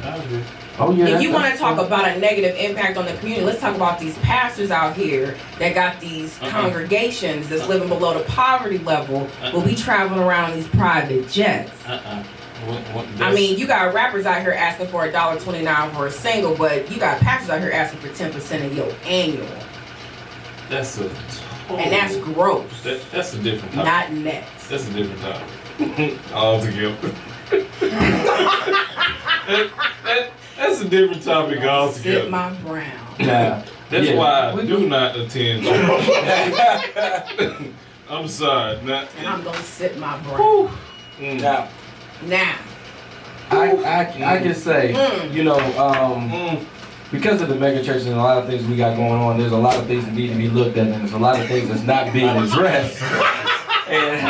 Speaker 4: I agree.
Speaker 3: Oh, yeah.
Speaker 1: If you want to
Speaker 3: that's-
Speaker 1: talk about a negative impact on the community, let's talk about these pastors out here that got these congregations that's living below the poverty level, but we traveling around in these private jets. I mean, you got rappers out here asking for $1.29 for a single, but you got pastors out here asking for 10% of your annual.
Speaker 4: That's a
Speaker 1: And that's gross,
Speaker 4: that's a different topic.
Speaker 1: not net.
Speaker 4: That's a different topic. Altogether. That's a different topic
Speaker 1: Sit
Speaker 4: altogether.
Speaker 1: my brown.
Speaker 3: Nah.
Speaker 4: That's
Speaker 3: Yeah.
Speaker 4: why I
Speaker 3: We-
Speaker 4: do not attend church. I'm sorry.
Speaker 1: And I'm gonna sit my brown.
Speaker 3: Now,
Speaker 1: Now,
Speaker 3: I can say, you know, because of the mega churches and a lot of things we got going on, there's a lot of things that need to be looked at, and there's a lot of things that's not being addressed. And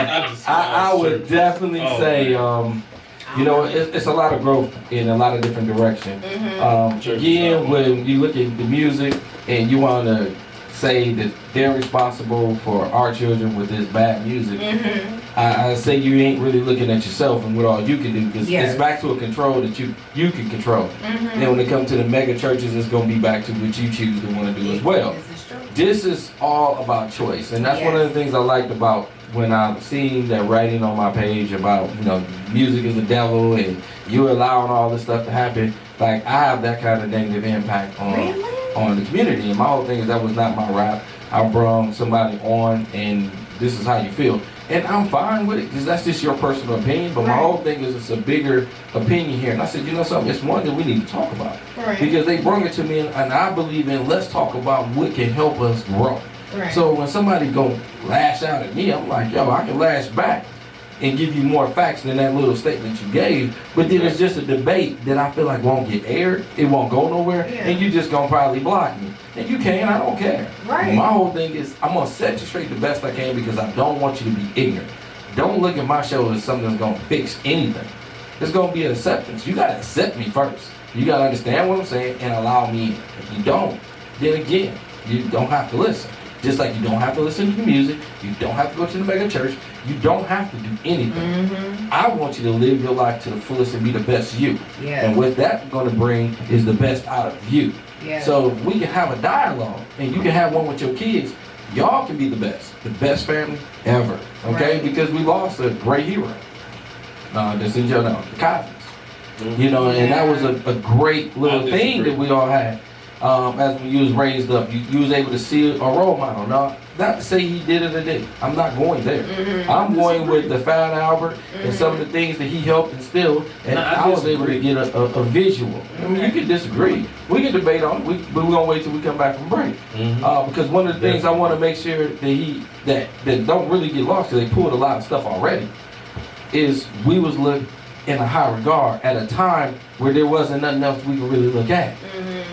Speaker 3: I would definitely say, you know, it's a lot of growth in a lot of different directions. Again, when you look at the music and you want to say that they're responsible for our children with this bad music, I say you ain't really looking at yourself and what all you can do, because
Speaker 1: Yes.
Speaker 3: it's back to a control that you can control. Then when it comes to the mega churches, it's going to be back to what you choose to want to do as well.
Speaker 1: this is true.
Speaker 3: This is all about choice, and that's one of the things I liked about when I seen that writing on my page about, you know, music is the devil and you allowing all this stuff to happen. Like, I have that kind of negative impact on the community, and my whole thing is that was not my rap. I brought somebody on, and this is how you feel, and I'm fine with it because that's just your personal opinion. But my
Speaker 1: Right.
Speaker 3: whole thing is it's a bigger opinion here, and I said, you know something, it's one that we need to talk about.
Speaker 1: Right.
Speaker 3: Because they bring it to me, and I believe in let's talk about what can help us grow.
Speaker 1: Right.
Speaker 3: So when somebody go lash out at me, I'm like, yo, I can lash back and give you more facts than that little statement you gave. But then it's just a debate that I feel like won't get aired. It won't go nowhere,
Speaker 1: Yeah.
Speaker 3: and you just gonna probably block me. And you can, I don't care.
Speaker 1: Right.
Speaker 3: My whole thing is I'm gonna set you straight the best I can because I don't want you to be ignorant. Don't look at my show as something that's gonna fix anything. It's gonna be an acceptance. You gotta accept me first. You gotta understand what I'm saying and allow me in. If you don't, then again, you don't have to listen. Just like you don't have to listen to the music, you don't have to go to the mega church, you don't have to do anything. I want you to live your life to the fullest and be the best you.
Speaker 1: Yes.
Speaker 3: And what that's gonna bring is the best out of you.
Speaker 1: Yes.
Speaker 3: So if we can have a dialogue and you can have one with your kids, y'all can be the best family ever. Okay?
Speaker 1: Right.
Speaker 3: Because we lost a great hero. That's in jail now, the Cosmos. You know, and that was a great little
Speaker 4: I
Speaker 3: thing
Speaker 4: disagree.
Speaker 3: that we all had. as when you was raised up, you was able to see a role model. Now, not to say he did it or didn't. I'm not going there. I'm going with the Fat Albert and some of the things that he helped instill, and
Speaker 4: No,
Speaker 3: I was able to get a visual. I mean, you can disagree. We can debate on it, but we're gonna wait till we come back from break. Because one of the things I want to make sure that that don't really get lost, because they pulled a lot of stuff already, is we was looked in a high regard at a time where there wasn't nothing else we could really look at.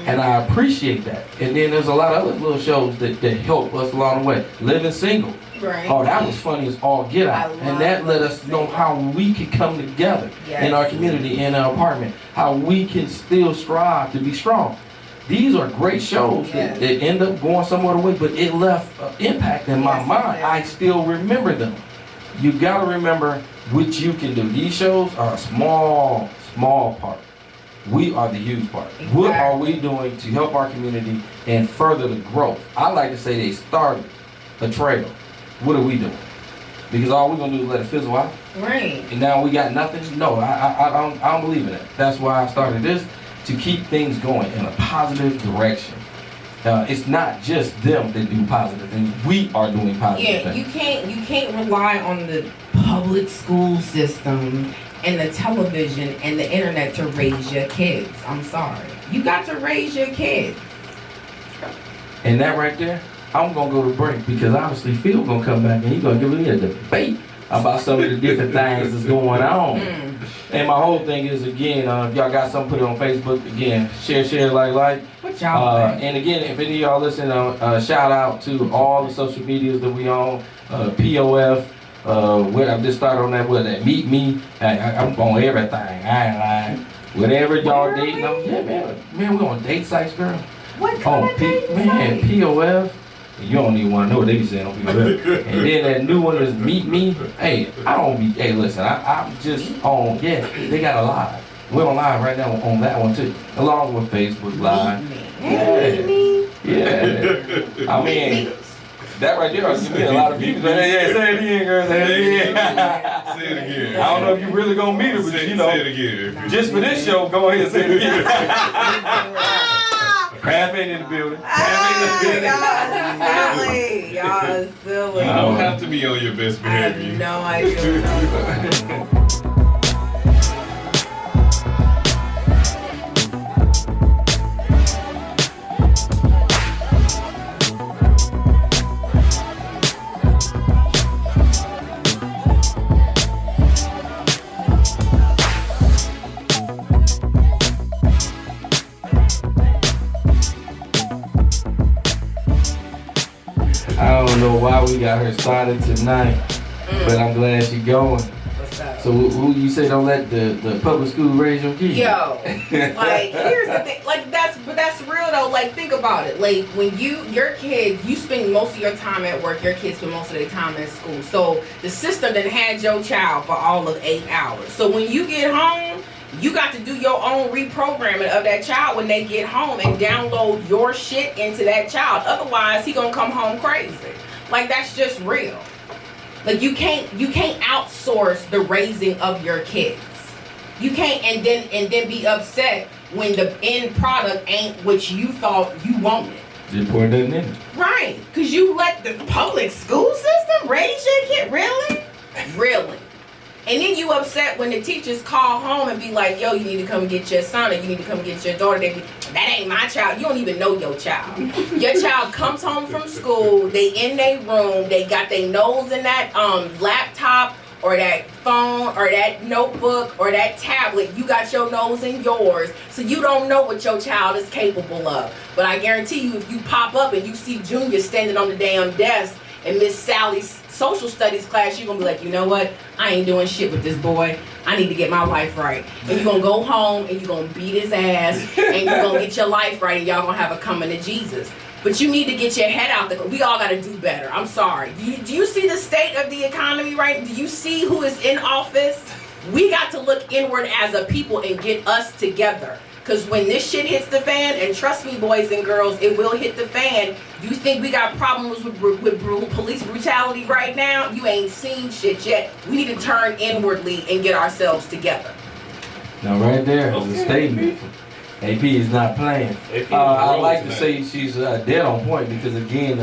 Speaker 3: And I appreciate that. And then there's a lot of other little shows that help us along the way. Living Single.
Speaker 1: Right.
Speaker 3: Oh, that was funny as all get out.
Speaker 1: I love
Speaker 3: And that let us
Speaker 1: Living
Speaker 3: know
Speaker 1: Single.
Speaker 3: how we can come together in our community, in our apartment. How we can still strive to be strong. These are great shows that end up going somewhere away, but it left an impact in my mind. I still remember them. You gotta remember what you can do. These shows are a small part. We are the huge part.
Speaker 1: Exactly.
Speaker 3: What are we doing to help our community and further the growth? I like to say they started a trail. What are we doing? Because all we're gonna do is let it fizzle out.
Speaker 1: Right.
Speaker 3: And now we got nothing. No, I don't believe in that. That's why I started this, to keep things going in a positive direction. It's not just them that do positive things. We are doing positive things.
Speaker 1: You can't rely on the public school system and the television and the internet to raise your kids. I'm sorry. You got to raise your kids.
Speaker 3: And that right there, I'm gonna go to break because obviously Phil gonna come back and he's gonna give me a debate about some of the different things that's going on. And my whole thing is, again, if y'all got something, put it on Facebook. Again, share, like.
Speaker 1: What y'all think?
Speaker 3: And again, if any of y'all listen, shout out to all the social medias that we on, POF. I just started on that Meet Me. I'm on everything. I ain't lying. Whatever y'all dating, man, we on date sites, girl.
Speaker 1: What kind of dating
Speaker 3: Man,
Speaker 1: site?
Speaker 3: POF. You don't even want to know what they be saying on POF. And then that new one is Meet Me. Hey, listen, I'm just on, they got a live. We're on live right now on that one too, along with Facebook Live. Yeah. I mean, that right there is gonna be a lot of people. Yeah, say it again, girl. Say it again.
Speaker 4: Say it again.
Speaker 3: I don't know if you really gonna meet her, but
Speaker 4: Say it again.
Speaker 3: just for this show, go ahead and say it again. Craft ain't in the building.
Speaker 1: Y'all silly.
Speaker 4: You don't have to be on your best
Speaker 1: I have
Speaker 4: behavior.
Speaker 1: no idea.
Speaker 3: I don't know why we got her started tonight, but I'm glad she's going.
Speaker 1: What's up?
Speaker 3: So who you say don't let the public school raise your kids?
Speaker 1: Yo, like here's the thing, like that's real though. Like think about it. Like when your kids, you spend most of your time at work. Your kids spend most of their time at school. So the system that had your child for all of 8 hours. So when you get home, you got to do your own reprogramming of that child when they get home and download your shit into that child. Otherwise, he gonna come home crazy. Like that's just real. Like you can't outsource the raising of your kids. You can't and then be upset when the end product ain't what you thought you wanted.
Speaker 3: Just pour nothing in it.
Speaker 1: Right. Cause you let the public school system raise your kid. Really? Really. And then you upset when the teachers call home and be like, yo, you need to come get your son or you need to come get your daughter. They be, that ain't my child. You don't even know your child. Your child comes home from school, they in their room, they got their nose in that laptop or that phone or that notebook or that tablet. You got your nose in yours. So you don't know what your child is capable of. But I guarantee you, if you pop up and you see Junior standing on the damn desk in Miss Sally's social studies class, you're gonna be like, you know what? I ain't doing shit with this boy. I need to get my life right. And you're gonna go home and you're gonna beat his ass and you're gonna get your life right and y'all gonna have a coming to Jesus. But you need to get your head out there. We all gotta do better. I'm sorry. Do you see the state of the economy, right? Do you see who is in office? We got to look inward as a people and get us together. Because when this shit hits the fan, and trust me, boys and girls, it will hit the fan. You think we got problems with police brutality right now? You ain't seen shit yet. We need to turn inwardly and get ourselves together.
Speaker 3: Now right there is a statement. AP is not playing.
Speaker 4: AP
Speaker 3: I
Speaker 4: rolling
Speaker 3: like to
Speaker 4: tonight.
Speaker 3: say she's dead on point because again,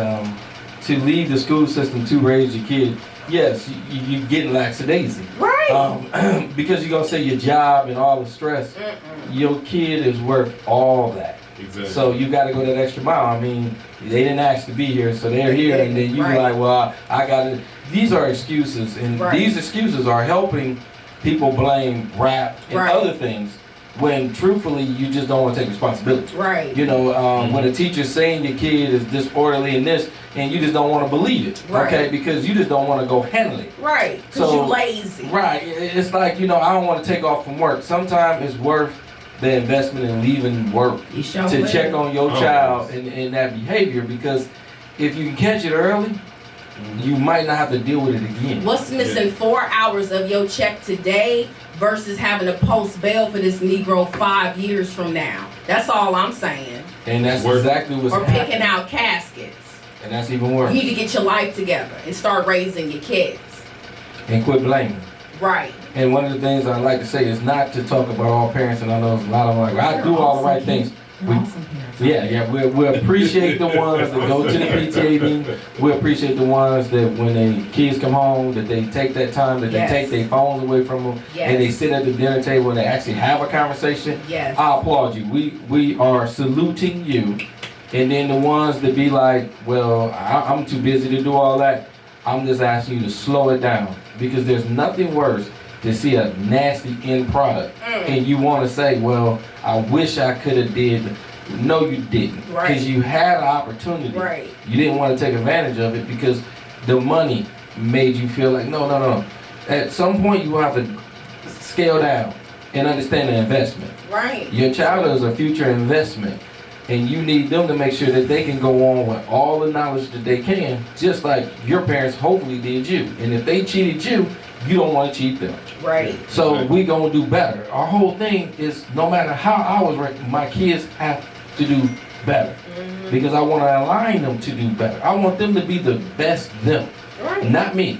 Speaker 3: to leave the school system to raise your kid, yes, you getting lackadaisy.
Speaker 1: Right.
Speaker 3: Because you're gonna say your job and all the stress, your kid is worth all that.
Speaker 4: Exactly.
Speaker 3: So you got to go that extra mile. I mean, they didn't ask to be here, so they're here, and then you
Speaker 1: Right.
Speaker 3: like, well, I got to. These are excuses, and
Speaker 1: Right.
Speaker 3: these excuses are helping people blame rap and
Speaker 1: Right.
Speaker 3: other things when truthfully you just don't want to take responsibility.
Speaker 1: Right.
Speaker 3: You know, when a teacher's saying your kid is disorderly in this, and you just don't want to believe it,
Speaker 1: Right.
Speaker 3: okay? Because you just don't want to go handle it.
Speaker 1: Right. Because
Speaker 3: So-
Speaker 1: you lazy.
Speaker 3: Right. It's like, you know, I don't want to take off from work. Sometimes it's worth the investment in leaving work
Speaker 1: You sure
Speaker 3: to
Speaker 1: will.
Speaker 3: check on your
Speaker 4: Oh,
Speaker 3: child
Speaker 4: yes.
Speaker 3: and that behavior, because if you can catch it early, you might not have to deal with it again.
Speaker 1: What's missing 4 hours of your check today versus having to post bail for this Negro 5 years from now? That's all I'm saying.
Speaker 3: And that's
Speaker 4: Work.
Speaker 3: exactly what's
Speaker 1: Or
Speaker 3: happening.
Speaker 1: picking out caskets.
Speaker 3: And that's even worse.
Speaker 1: You need to get your life together and start raising your kids.
Speaker 3: And quit blaming.
Speaker 1: Right.
Speaker 3: And one of the things I like to say is not to talk about all parents, and I know a lot of them are like, I do all the right things. We appreciate the ones that go to the PTA meeting. We appreciate the ones that when their kids come home, that they take that time, that
Speaker 1: Yes.
Speaker 3: they take their phones away from them, and they
Speaker 1: Yes.
Speaker 3: sit at the dinner table and they actually have a conversation.
Speaker 1: Yes.
Speaker 3: I applaud you. We are saluting you. And then the ones that be like, well, I'm too busy to do all that. I'm just asking you to slow it down, because there's nothing worse to see a nasty end product and you want to say, well, I wish I could have did. No, you didn't,
Speaker 1: Right.
Speaker 3: because you had an opportunity.
Speaker 1: Right.
Speaker 3: You didn't want to take advantage of it because the money made you feel like no. At some point, you will have to scale down and understand the investment.
Speaker 1: Right.
Speaker 3: Your child is a future investment, and you need them to make sure that they can go on with all the knowledge that they can, just like your parents hopefully did you. And if they cheated you, you don't want to cheat them.
Speaker 1: Right.
Speaker 3: So we gonna do better. Our whole thing is, no matter how I was raised, my kids have to do better, because I want to align them to do better. I want them to be the best them,
Speaker 1: Right.
Speaker 3: not me.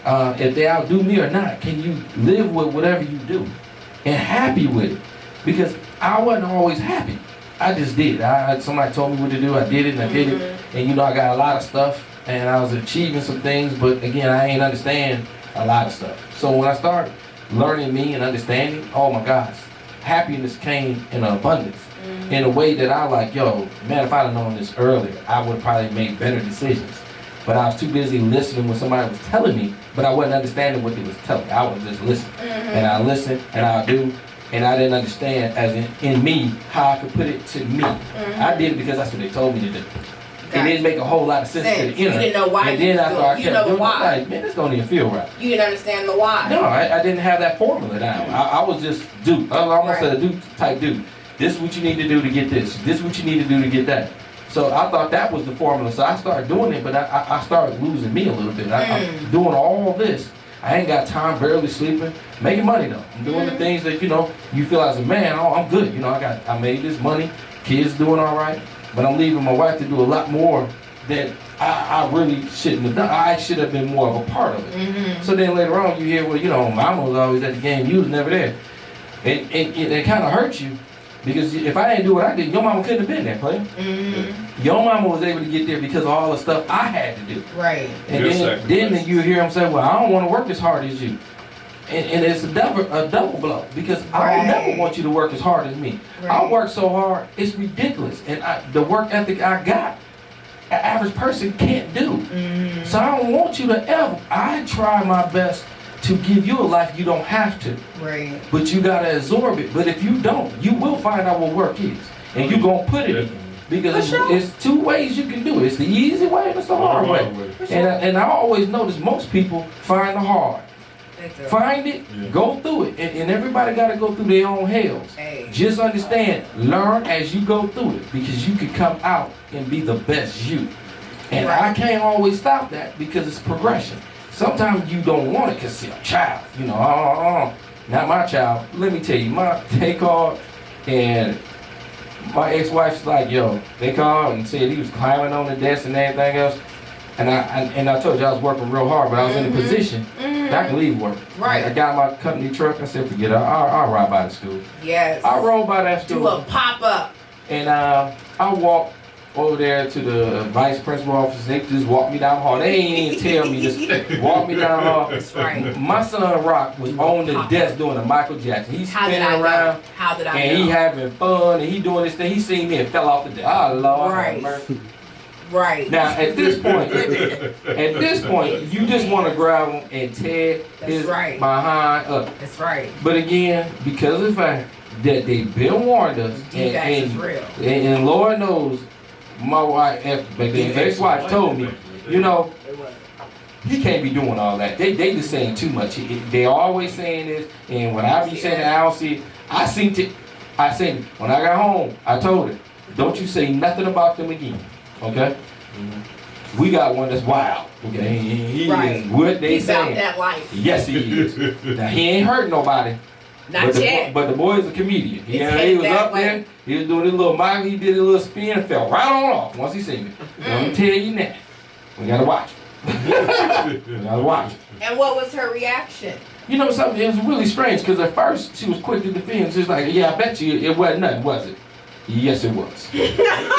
Speaker 3: If they outdo me or not, can you live with whatever you do and happy with it? Because I wasn't always happy. I just did. Somebody told me what to do. I did it and I did it. And you know, I got a lot of stuff and I was achieving some things, but again, I ain't understand a lot of stuff. So when I started learning me and understanding, oh my gosh, happiness came in abundance. In a way that I like, yo, man, if I'd have known this earlier, I would have probably made better decisions. But I was too busy listening when somebody was telling me, but I wasn't understanding what they was telling me. I was just listening. And I listened and I do, and I didn't understand as in me how I could put it to me. I did it because that's what they told me to do. It didn't make a whole lot of sense to the
Speaker 1: You
Speaker 3: inner.
Speaker 1: didn't know why
Speaker 3: And
Speaker 1: you
Speaker 3: then
Speaker 1: was
Speaker 3: after
Speaker 1: doing-
Speaker 3: I
Speaker 1: you
Speaker 3: kept
Speaker 1: know
Speaker 3: doing it,
Speaker 1: why.
Speaker 3: like, man, this don't even feel right.
Speaker 1: You didn't understand the why.
Speaker 3: No, I didn't have that formula down. I was just dude. I was almost
Speaker 1: Right.
Speaker 3: a dude type dude. This is what you need to do to get this. This is what you need to do to get that. So I thought that was the formula. So I started doing it, but I started losing me a little bit. I'm doing all this. I ain't got time, barely sleeping, making money though. I'm doing the things that, you know, you feel as a man, oh, I'm good. You know, I made this money, kids doing all right, but I'm leaving my wife to do a lot more that I really shouldn't have done. I should have been more of a part of it. So then later on you hear, well, you know, mama was always at the game, you was never there. And it kind of hurts you, because if I didn't do what I did, your mama couldn't have been there, player. Your mama was able to get there because of all the stuff I had to do.
Speaker 1: Right.
Speaker 3: And
Speaker 4: Good
Speaker 3: then
Speaker 4: sacrifice.
Speaker 3: you hear him say, well, I don't want to work as hard as you. And it's a double blow, because I don't
Speaker 1: Right.
Speaker 3: never want you to work as hard as me. I
Speaker 1: Right.
Speaker 3: work so hard, it's ridiculous. And the work ethic I got, an average person can't do. So I don't want you to ever, I try my best to give you a life you don't have to.
Speaker 1: Right.
Speaker 3: But you gotta absorb it. But if you don't, you will find out what work is. And you gonna put it in. Because
Speaker 1: For sure.
Speaker 3: it's two ways you can do it. It's the easy way and it's the hard way. And I always notice most people find the hard. Find it,
Speaker 4: Yeah.
Speaker 3: go through it. And everybody got to go through their own hells.
Speaker 1: Hey.
Speaker 3: Just understand, learn as you go through it, because you can come out and be the best you. And I can't always stop that, because it's progression. Sometimes you don't want it because you're a child. You know, not my child. Let me tell you, they called and my ex-wife's like, yo, they called and said he was climbing on the desk and everything else. And I told you I was working real hard, but I was in a position I can leave work.
Speaker 1: Right.
Speaker 3: I got my company truck. I said, forget it. I'll ride by the school.
Speaker 1: Yes.
Speaker 3: I roll by that school.
Speaker 1: Do a pop-up.
Speaker 3: And I walk over there to the vice principal office. They just walk me down the hall. They ain't even tell me, just walk me down the hall.
Speaker 1: That's right.
Speaker 3: My son Rock was on the desk doing a Michael Jackson. He's spinning around.
Speaker 1: How did I know?
Speaker 3: And he having fun and he doing this thing. He seen me and fell off the desk. Oh Lord.
Speaker 1: Right.
Speaker 3: have mercy.
Speaker 1: Right.
Speaker 3: Now at this point, you just want to grab him and tear his
Speaker 1: right.
Speaker 3: behind up.
Speaker 1: That's right.
Speaker 3: But again, because of the fact that they've been warned us,
Speaker 1: Defense is real.
Speaker 3: And Lord knows, my wife, the ex-wife told me, you know, he can't be doing all that. They just saying too much. They always saying this, and when I be saying it, I don't see it. I said when I got home, I told her, don't you say nothing about them again, okay? Mm-hmm. We got one that's wild, okay? He
Speaker 1: right.
Speaker 3: is what they
Speaker 1: He's
Speaker 3: saying.
Speaker 1: about that life.
Speaker 3: Yes, he is. Now he ain't hurt nobody.
Speaker 1: Not yet.
Speaker 3: But the boy is a comedian. He was
Speaker 1: that
Speaker 3: up there. He was doing his little Michael. He did a little spin and fell right on off once he seen me. I'm tell you now, we gotta watch. We gotta watch.
Speaker 1: And what was her reaction?
Speaker 3: You know something? It was really strange because at first she was quick to defend. She was like, "Yeah, I bet you it wasn't nothing, was it?" Yes, it was.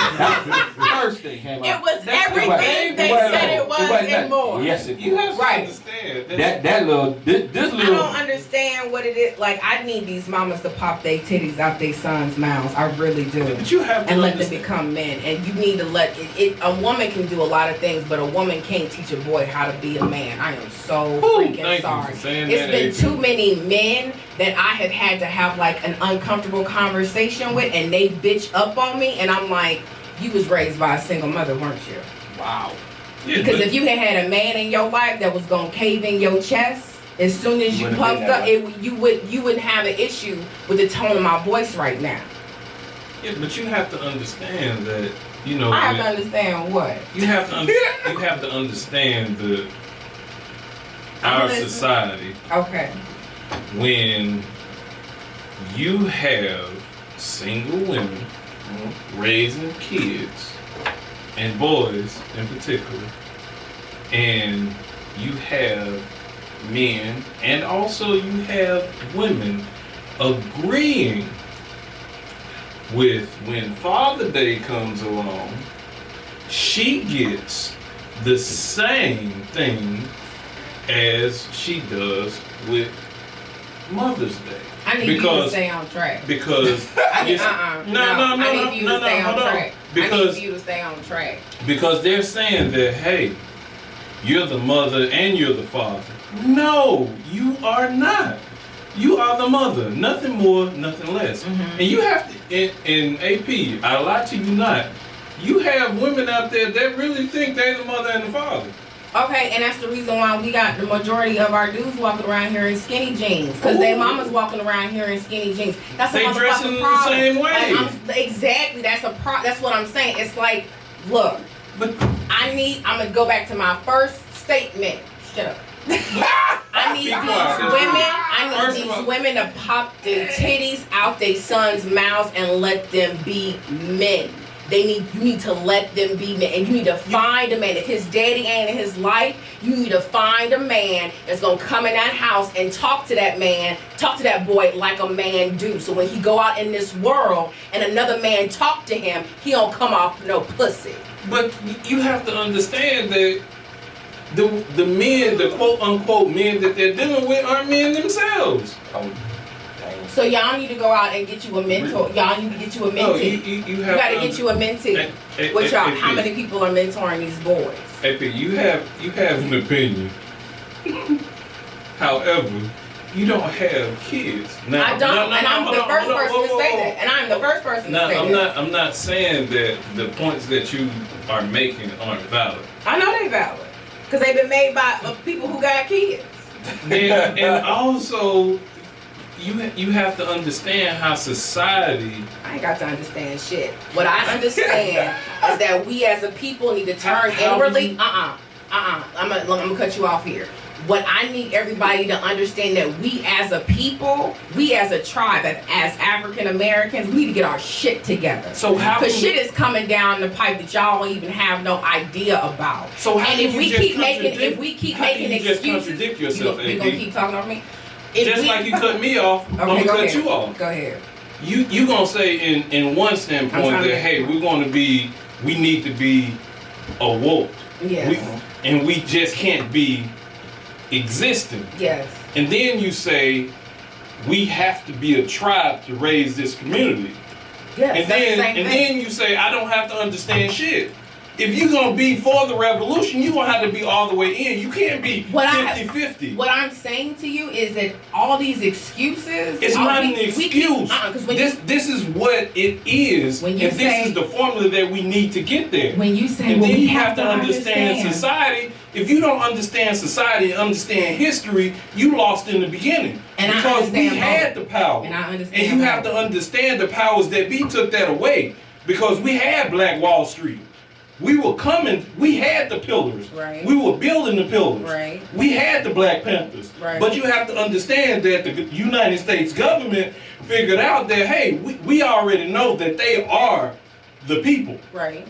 Speaker 3: First thing came out.
Speaker 1: It was everything they said it was and more.
Speaker 3: Yes, it was.
Speaker 4: You have to
Speaker 1: Right.
Speaker 4: understand.
Speaker 3: This
Speaker 1: I
Speaker 3: little.
Speaker 1: don't understand what it is. Like, I need these mamas to pop their titties out their sons' mouths. I really do.
Speaker 4: But you have to
Speaker 1: and let them
Speaker 4: understand.
Speaker 1: become men. And you need to let it. A woman can do a lot of things, but a woman can't teach a boy how to be a man. I am so freaking
Speaker 4: thank you
Speaker 1: sorry.
Speaker 4: for saying
Speaker 1: It's
Speaker 4: that,
Speaker 1: been
Speaker 4: AP.
Speaker 1: too many men that I have had to have like an uncomfortable conversation with, and they bitch up on me, and I'm like, you was raised by a single mother, weren't you?
Speaker 3: Wow.
Speaker 4: Yeah,
Speaker 1: Because
Speaker 4: but-
Speaker 1: if you had a man in your life that was gonna cave in your chest, as soon as you
Speaker 3: Wouldn't have
Speaker 1: puffed
Speaker 3: been that
Speaker 1: up, you wouldn't have an issue with the tone of my voice right now.
Speaker 4: Yeah, but you have to understand that, you know,
Speaker 1: I have
Speaker 4: when-
Speaker 1: to understand what.
Speaker 4: you have to understand our
Speaker 1: listening.
Speaker 4: society
Speaker 1: Okay.
Speaker 4: when you have single women raising kids and boys in particular, and you have men and also you have women agreeing with when Father Day comes along, she gets the same thing as she does with Mother's Day.
Speaker 1: I need you to stay on track.
Speaker 4: Because
Speaker 1: I need,
Speaker 4: it's-
Speaker 1: I need you to stay on
Speaker 4: hold on.
Speaker 1: track. I
Speaker 4: Because
Speaker 1: need you to stay on track.
Speaker 4: because they're saying that, hey, you're the mother and you're the father. No, you are not. You are the mother. Nothing more, nothing less.
Speaker 1: Mm-hmm.
Speaker 4: And you have to, in AP, I lie to you not, you have women out there that really think they're the mother and the father.
Speaker 1: Okay, and that's the reason why we got the majority of our dudes walking around here in skinny jeans. Because their mamas walking around here in skinny jeans. That's a
Speaker 4: They dressing
Speaker 1: motherfucking
Speaker 4: the
Speaker 1: problem.
Speaker 4: same way.
Speaker 1: Like, exactly, that's what I'm saying. It's like, look,
Speaker 4: But
Speaker 1: I'm gonna go back to my first statement. Shut up. I need
Speaker 4: Be quiet. First of all-
Speaker 1: these women to pop their titties out their sons' mouths and let them be men. You need to let them be men, and you need to find a man. If his daddy ain't in his life, you need to find a man that's gonna come in that house and talk to that man, talk to that boy like a man do. So when he go out in this world and another man talk to him, he don't come off no pussy.
Speaker 4: But you have to understand that the men, the quote unquote men that they're dealing with aren't men themselves.
Speaker 1: So y'all need to go out and get you a mentor. Y'all need to get you a
Speaker 4: No,
Speaker 1: mentee.
Speaker 4: you
Speaker 1: You
Speaker 4: have
Speaker 1: gotta
Speaker 4: to
Speaker 1: get you a mentee.
Speaker 4: Hey,
Speaker 1: Which y'all,
Speaker 4: hey,
Speaker 1: how
Speaker 4: hey,
Speaker 1: many people are mentoring these boys?
Speaker 4: AP, you have an opinion. However, you don't have kids. Now,
Speaker 1: I don't,
Speaker 4: no,
Speaker 1: and I'm
Speaker 4: hold
Speaker 1: the
Speaker 4: on,
Speaker 1: first
Speaker 4: hold on,
Speaker 1: person to
Speaker 4: whoa,
Speaker 1: say
Speaker 4: whoa,
Speaker 1: that. And I'm the first person
Speaker 4: No,
Speaker 1: to say
Speaker 4: I'm
Speaker 1: that.
Speaker 4: not. I'm not saying that the points that you are making aren't valid.
Speaker 1: I know they valid. Because they've been made by people who got kids.
Speaker 4: And also, you have to understand how society.
Speaker 1: I ain't got to understand shit. What I understand is that we as a people need to turn
Speaker 4: How
Speaker 1: inwardly.
Speaker 4: you-
Speaker 1: I'm gonna cut you off here. what I need everybody to understand that we as a people, we as a tribe, as African Americans, we need to get our shit together.
Speaker 3: So how?
Speaker 1: Because shit is coming down the pipe that y'all don't even have no idea about.
Speaker 3: So how
Speaker 1: and
Speaker 3: can
Speaker 1: if
Speaker 3: you
Speaker 1: we
Speaker 3: just
Speaker 1: keep making,
Speaker 3: contradict-
Speaker 1: if we keep
Speaker 3: how can
Speaker 1: making
Speaker 3: you just
Speaker 1: excuses,
Speaker 3: contradict yourself,
Speaker 1: you gonna
Speaker 3: AD?
Speaker 1: keep talking over me. If
Speaker 3: Just
Speaker 1: we-
Speaker 3: like you cut me off, I'm gonna
Speaker 1: go
Speaker 3: cut
Speaker 1: ahead.
Speaker 3: you off.
Speaker 1: Go ahead.
Speaker 3: You gonna say in one
Speaker 1: I'm
Speaker 3: standpoint
Speaker 1: trying to
Speaker 3: that
Speaker 1: make-
Speaker 3: hey, we need to be awoke.
Speaker 1: Yes.
Speaker 3: And we just can't be existing.
Speaker 1: Yes.
Speaker 3: And then you say we have to be a tribe to raise this community.
Speaker 1: Yes.
Speaker 3: And
Speaker 1: that's the
Speaker 3: then
Speaker 1: same thing.
Speaker 3: then you say I don't have to understand shit. If you're gonna be for the revolution, you're gonna have to be all the way in. You can't be 50-50.
Speaker 1: What I'm saying to you is that all these excuses.
Speaker 3: It's not an excuse. This is what it is,
Speaker 1: When
Speaker 3: and
Speaker 1: you
Speaker 3: this
Speaker 1: say-
Speaker 3: is the formula that we need to get there.
Speaker 1: when you say,
Speaker 3: And
Speaker 1: well,
Speaker 3: then
Speaker 1: we
Speaker 3: you have to understand society. If you don't understand society and understand history, you lost in the beginning.
Speaker 1: And I
Speaker 3: because we
Speaker 1: understand
Speaker 3: had the power.
Speaker 1: And I understand
Speaker 3: And you have
Speaker 1: both.
Speaker 3: to understand the powers that be took that away. Because we had Black Wall Street. We were coming, we had the pillars.
Speaker 1: Right.
Speaker 3: We were building the pillars.
Speaker 1: Right.
Speaker 3: We had the Black Panthers.
Speaker 1: Right.
Speaker 3: But you have to understand that the United States government figured out that, hey, we already know that they are the people.
Speaker 1: Right.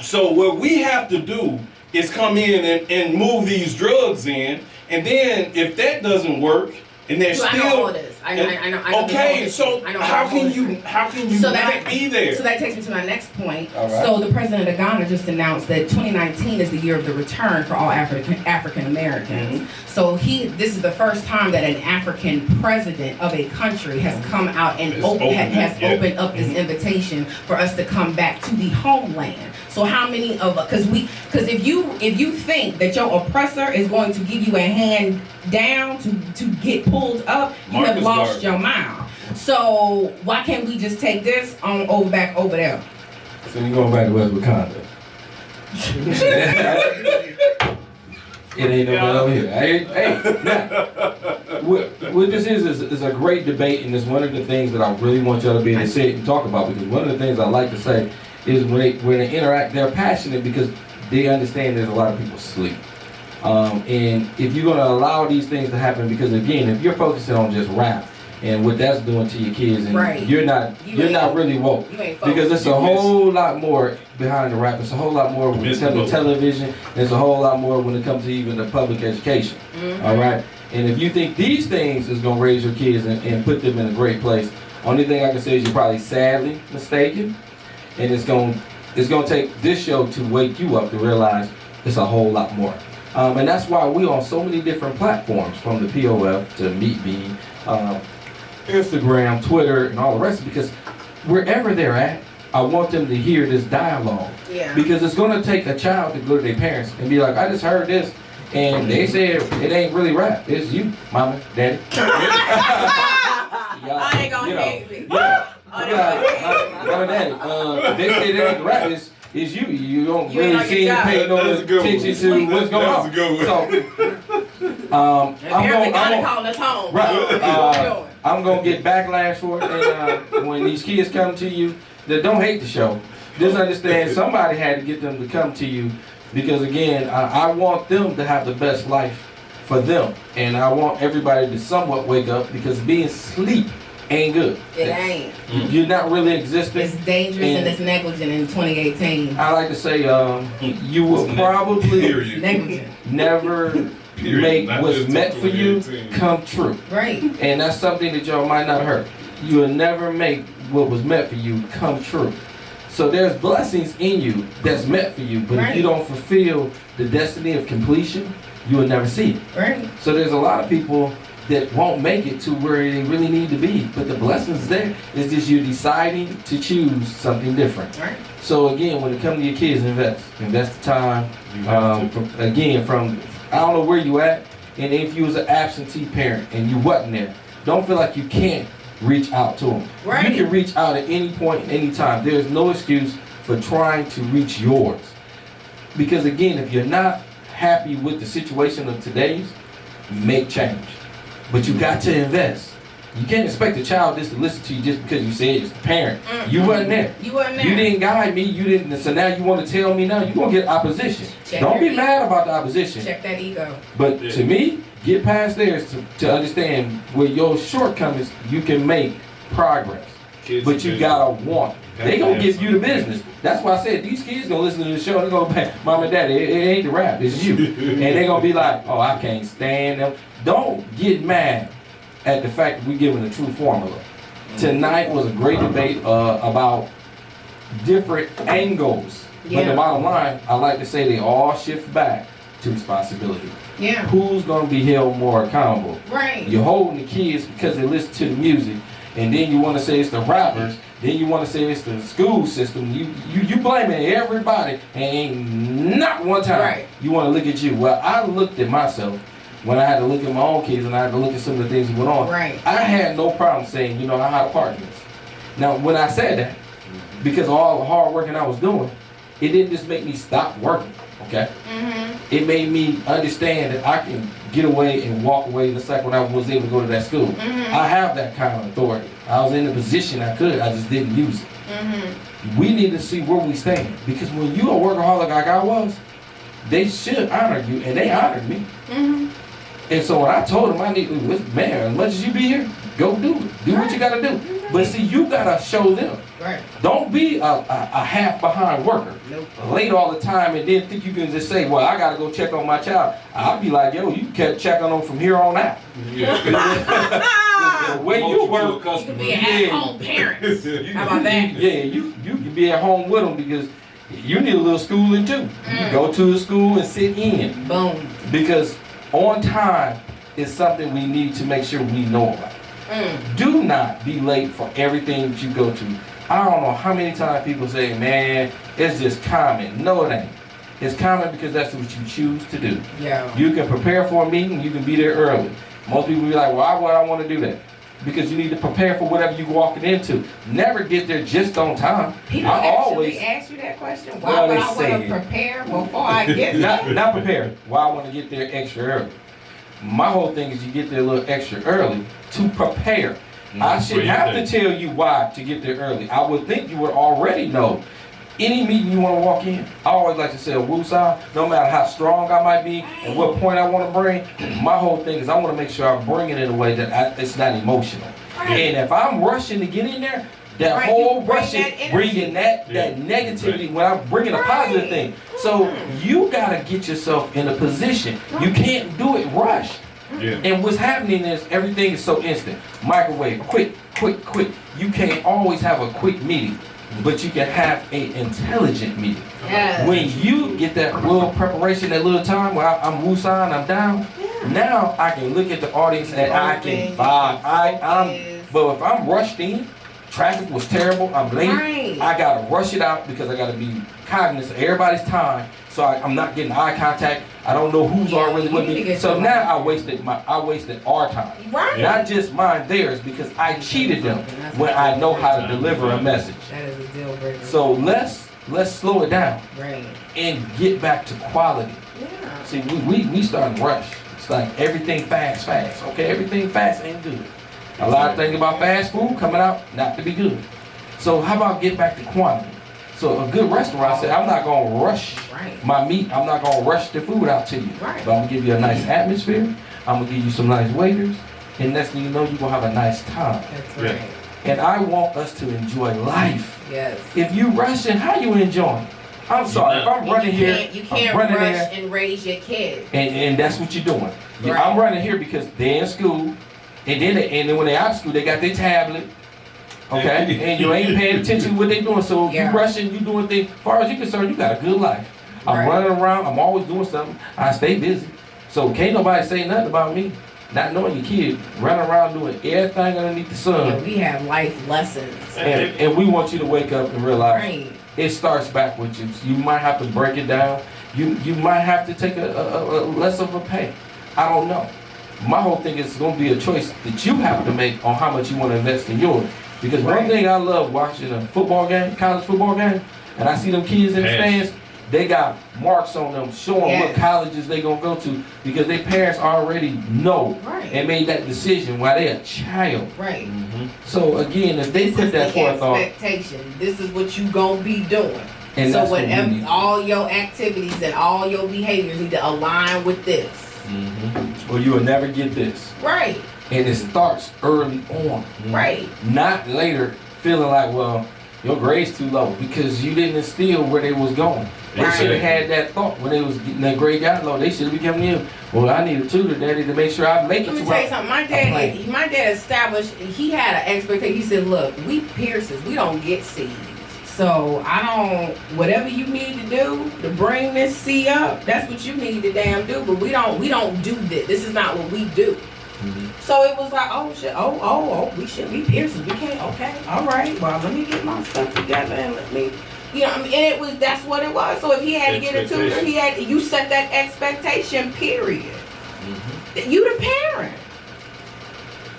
Speaker 3: So what we have to do is come in and move these drugs in, and then if that doesn't work, and they're
Speaker 1: So
Speaker 3: still
Speaker 1: I know all this. I know the whole
Speaker 3: okay,
Speaker 1: history.
Speaker 3: so
Speaker 1: I know
Speaker 3: how
Speaker 1: the whole
Speaker 3: can you
Speaker 1: history.
Speaker 3: not be there?
Speaker 1: So that takes me to my next point.
Speaker 3: All right.
Speaker 1: So the president of Ghana just announced that 2019 is the year of the return for all African Americans.
Speaker 3: Mm-hmm.
Speaker 1: So this is the first time that an African president of a country has come out and
Speaker 4: It's opened it,
Speaker 1: has
Speaker 4: yeah.
Speaker 1: opened up this invitation for us to come back to the homeland. So how many of us? Because if you think that your oppressor is going to give you a hand down to get pulled up, you have
Speaker 4: Marcus
Speaker 1: lost
Speaker 4: Garvey.
Speaker 1: your mind. So why can't we just take this on back over there?
Speaker 3: So you're going back to West Wakanda. It ain't nobody over here. Hey, now, what this is a great debate, and it's one of the things that I really want y'all to be able to sit and talk about, because one of the things I like to say is when they interact, they're passionate because they understand there's a lot of people asleep. And if you're going to allow these things to happen, because again, if you're focusing on just rap and what that's doing to your kids, and
Speaker 1: Right.
Speaker 3: you're not really woke,
Speaker 1: You ain't
Speaker 3: because
Speaker 1: focused.
Speaker 3: it's a whole lot more behind the rap. It's a whole lot more when it
Speaker 4: Miss
Speaker 3: comes to
Speaker 4: Book.
Speaker 3: television. There's a whole lot more when it comes to even the public education. All right. And if you think these things is going to raise your kids and put them in a great place, only thing I can say is you're probably sadly mistaken. And it's going to take this show to wake you up to realize it's a whole lot more. And that's why we on so many different platforms, from the POF to MeetBean, Instagram, Twitter, and all the rest, because wherever they're at, I want them to hear this dialogue.
Speaker 1: Yeah.
Speaker 3: Because it's going to take a child to go to their parents and be like, I just heard this, and they said it ain't really rap. It's you, mama, daddy.
Speaker 1: I ain't gonna hate me.
Speaker 3: Yeah. Mama, daddy. They said it ain't rap. It's you. You don't
Speaker 1: You ain't
Speaker 3: really
Speaker 1: on
Speaker 3: seem
Speaker 1: your
Speaker 3: to
Speaker 1: job.
Speaker 3: pay no
Speaker 4: That's a good one.
Speaker 3: attention to what's going on.
Speaker 4: That's a good
Speaker 3: So,
Speaker 1: Apparently, Ghana calling us home.
Speaker 3: Right.
Speaker 1: So, what we doing?
Speaker 3: I'm gonna get backlash for it, and when these kids come to you, that don't hate the show. Just understand somebody had to get them to come to you, because again, I want them to have the best life for them, and I want everybody to somewhat wake up, because being asleep ain't good.
Speaker 1: It ain't.
Speaker 3: You're not really existing.
Speaker 1: It's dangerous and it's negligent in 2018.
Speaker 3: I like to say, you will probably
Speaker 4: Period.
Speaker 1: Negligent.
Speaker 3: never
Speaker 4: Period.
Speaker 3: make
Speaker 4: Not
Speaker 3: what's
Speaker 4: just
Speaker 3: meant for you
Speaker 4: 2018.
Speaker 3: come true.
Speaker 1: Right.
Speaker 3: And that's something that y'all might not heard. You will never make what was meant for you come true. So there's blessings in you that's meant for you, but if you don't fulfill the destiny of completion, you will never see it.
Speaker 1: Right.
Speaker 3: So there's a lot of people that won't make it to where they really need to be, but the blessings there is just you deciding to choose something different.
Speaker 1: Right.
Speaker 3: So again, when it comes to your kids, invest the time.
Speaker 4: You have to.
Speaker 3: From I don't know where you at, and if you was an absentee parent and you wasn't there, don't feel like you can't reach out to them.
Speaker 1: Right.
Speaker 3: You can reach out at any point, any time. There's no excuse for trying to reach yours, because again, if you're not happy with the situation of today's, make change. But you got to invest. You can't expect a child just to listen to you just because you said it's the parent. You wasn't there.
Speaker 1: You wasn't there.
Speaker 3: You didn't guide me. You didn't. So now you want to tell me now you're gonna get opposition.
Speaker 1: Check
Speaker 3: Don't
Speaker 1: your
Speaker 3: be
Speaker 1: ego.
Speaker 3: mad about the opposition.
Speaker 1: Check that ego.
Speaker 3: But to me, get past theirs to understand where your shortcomings you can make progress.
Speaker 4: Kids
Speaker 3: But you
Speaker 4: are
Speaker 3: gotta want. They gonna give you the
Speaker 4: something.
Speaker 3: business. That's why I said these kids gonna listen to the show. They're gonna pay, Mom and Daddy, it ain't the rap, it's you. And they gonna be like, oh, I can't stand them. Don't get mad at the fact that we giving a true formula. Tonight was a great debate about different angles. But the
Speaker 1: Yeah.
Speaker 3: bottom line, I like to say they all shift back to responsibility.
Speaker 1: Yeah.
Speaker 3: Who's gonna be held more accountable?
Speaker 1: Right.
Speaker 3: You're holding the kids because they listen to the music, and then you want to say it's the rappers, then you want to say it's the school system. You blaming everybody, and ain't not one time
Speaker 1: Right.
Speaker 3: you want to look at you. Well, I looked at myself when I had to look at my own kids, and I had to look at some of the things that went on.
Speaker 1: Right.
Speaker 3: I had no problem saying, you know, I had partners. Now, when I said that, because of all the hard working I was doing, it didn't just make me stop working. Okay. It made me understand that I can get away and walk away just like when I was able to go to that school. I have that kind of authority. I was in the position I could, I just didn't use it. We need to see where we stand, because when you a workaholic like I was, they should honor you, and they honored me. And so when I told them I need, man, as much as you be here, go do it. Do what you gotta do. But see, you gotta show them.
Speaker 1: Right.
Speaker 3: Don't be a half behind worker.
Speaker 1: Nope.
Speaker 3: Late all the time and then think you can just say, well, I gotta go check on my child. I'll be like, yo, you kept checking on them from here on out. The way you work,
Speaker 1: You could be an at-home parent. How about that?
Speaker 3: yeah, you can be at home with them because you need a little schooling too. You go to the school and sit in,
Speaker 1: Boom.
Speaker 3: because on time is something we need to make sure we know about. Do not be late for everything that you go to. I don't know how many times people say, man, it's just common. No, it ain't. It's common because that's what you choose to do.
Speaker 1: Yeah.
Speaker 3: You can prepare for a meeting, you can be there early. Most people be like, why would I want to do that? Because you need to prepare for whatever you're walking into. Never get there just on time.
Speaker 1: People
Speaker 3: I
Speaker 1: actually
Speaker 3: always
Speaker 1: ask you that question.
Speaker 3: Well,
Speaker 1: Why would
Speaker 3: they
Speaker 1: I
Speaker 3: say
Speaker 1: want
Speaker 3: it.
Speaker 1: to prepare before I get there?
Speaker 3: not prepared. Why I want to get there extra early. My whole thing is you get there a little extra early to prepare. I shouldn't have to tell you why to get there early. I would think you would already know. Any meeting you want to walk in, I always like to say a woosah, no matter how strong I might be and what point I want to bring. My whole thing is I want to make sure I bring it in a way that it's not emotional. And if I'm rushing to get in there, that
Speaker 1: Right,
Speaker 3: whole
Speaker 1: you bring
Speaker 3: rushing,
Speaker 1: that energy.
Speaker 3: bringing that negativity when I'm bringing a positive thing. So you got to get yourself in a position. You can't do it rushed.
Speaker 4: Yeah.
Speaker 3: And what's happening is everything is so instant. Microwave, quick. You can't always have a quick meeting, but you can have an intelligent meeting.
Speaker 1: Yes.
Speaker 3: When you get that little preparation, that little time where I'm woosah and I'm down, now I can look at the audience and I can vibe. But if I'm rushed in, traffic was terrible, I'm late,
Speaker 1: Right.
Speaker 3: I gotta rush it out because I gotta be cognizant of everybody's time, so I'm not getting eye contact. I don't know who's
Speaker 1: Yeah,
Speaker 3: already with
Speaker 1: you need to
Speaker 3: me.
Speaker 1: get
Speaker 3: So
Speaker 1: your
Speaker 3: now
Speaker 1: life.
Speaker 3: I wasted our time.
Speaker 1: Right.
Speaker 3: Not just mine, theirs, because I cheated them when I know how to deliver a message.
Speaker 1: That is a deal breaker.
Speaker 3: So let's slow it down
Speaker 1: Right.
Speaker 3: and get back to quality.
Speaker 1: Yeah.
Speaker 3: See, we starting to rush. It's like everything fast. Okay, everything fast ain't good. A lot of things about fast food coming out not to be good. So how about get back to quantity? So a good restaurant said, I'm not gonna rush
Speaker 1: Right.
Speaker 3: my meat. I'm not gonna rush the food out to you.
Speaker 1: Right.
Speaker 3: But I'm gonna give you a nice atmosphere. I'm gonna give you some nice waiters, and next thing you know, you're gonna have a nice time.
Speaker 1: That's
Speaker 4: Yeah.
Speaker 1: right.
Speaker 3: And I want us to enjoy life.
Speaker 1: Yes.
Speaker 3: If you rushing, how you enjoying? I'm sorry, if I'm
Speaker 1: And
Speaker 3: running
Speaker 1: you
Speaker 3: here,
Speaker 1: can't, you can't
Speaker 3: I'm running
Speaker 1: rush
Speaker 3: there,
Speaker 1: and raise your kid.
Speaker 3: and that's what you're doing.
Speaker 1: Right.
Speaker 3: I'm running here because they're in school, and then when they're out of school, they got their tablet. Okay, and you ain't paying attention to what they doing. So
Speaker 1: Yeah.
Speaker 3: you rushing, you doing things. As far as you're concerned, you got a good life. I'm
Speaker 1: Right.
Speaker 3: running around. I'm always doing something. I stay busy. So can't nobody say nothing about me. Not knowing your kid running around doing everything underneath the sun.
Speaker 1: Yeah, we have life lessons.
Speaker 3: And we want you to wake up and realize
Speaker 1: Right.
Speaker 3: it starts back with you. You might have to break it down. You might have to take a less of a pay. I don't know. My whole thing is going to be a choice that you have to make on how much you want to invest in yours. Because one
Speaker 1: Right.
Speaker 3: thing I love watching a football game, college football game, and I see them kids in the
Speaker 4: Yes.
Speaker 3: stands, they got marks on them showing
Speaker 1: Yes.
Speaker 3: what colleges they gonna go to because their parents already know
Speaker 1: Right.
Speaker 3: and made that decision while they're a child.
Speaker 1: Right.
Speaker 3: So again, if they
Speaker 1: This
Speaker 3: put
Speaker 1: is
Speaker 3: that
Speaker 1: the
Speaker 3: forethought,
Speaker 1: expectation. This is what you gonna be doing.
Speaker 3: and
Speaker 1: So
Speaker 3: that's what we
Speaker 1: whatever,
Speaker 3: need.
Speaker 1: all your activities and all your behaviors need to align with this.
Speaker 3: Or you will never get this.
Speaker 1: Right.
Speaker 3: And it starts early on.
Speaker 1: Right.
Speaker 3: Not later feeling like, well, your grade's too low because you didn't instill where they was going. They
Speaker 1: Right.
Speaker 3: should have had that thought when they was getting that grade got low. They should have become you. Well, I need a tutor, daddy, to make sure I make it
Speaker 1: Let me
Speaker 3: to
Speaker 1: tell you
Speaker 3: where
Speaker 1: something.
Speaker 3: I'm
Speaker 1: My dad established. He had an expectation. He said, "Look, we Pierces, we don't get C's. So I don't. Whatever you need to do to bring this C up, that's what you need to damn do. But we don't do this. This is not what we do." So it was like, oh shit, oh, we should be Pierces. We can't. Okay, all right. Well, let me get my stuff together and let me. You know, I mean, and it was, that's what it was. So if he had to get a tutor, you set that expectation, period. You the parent.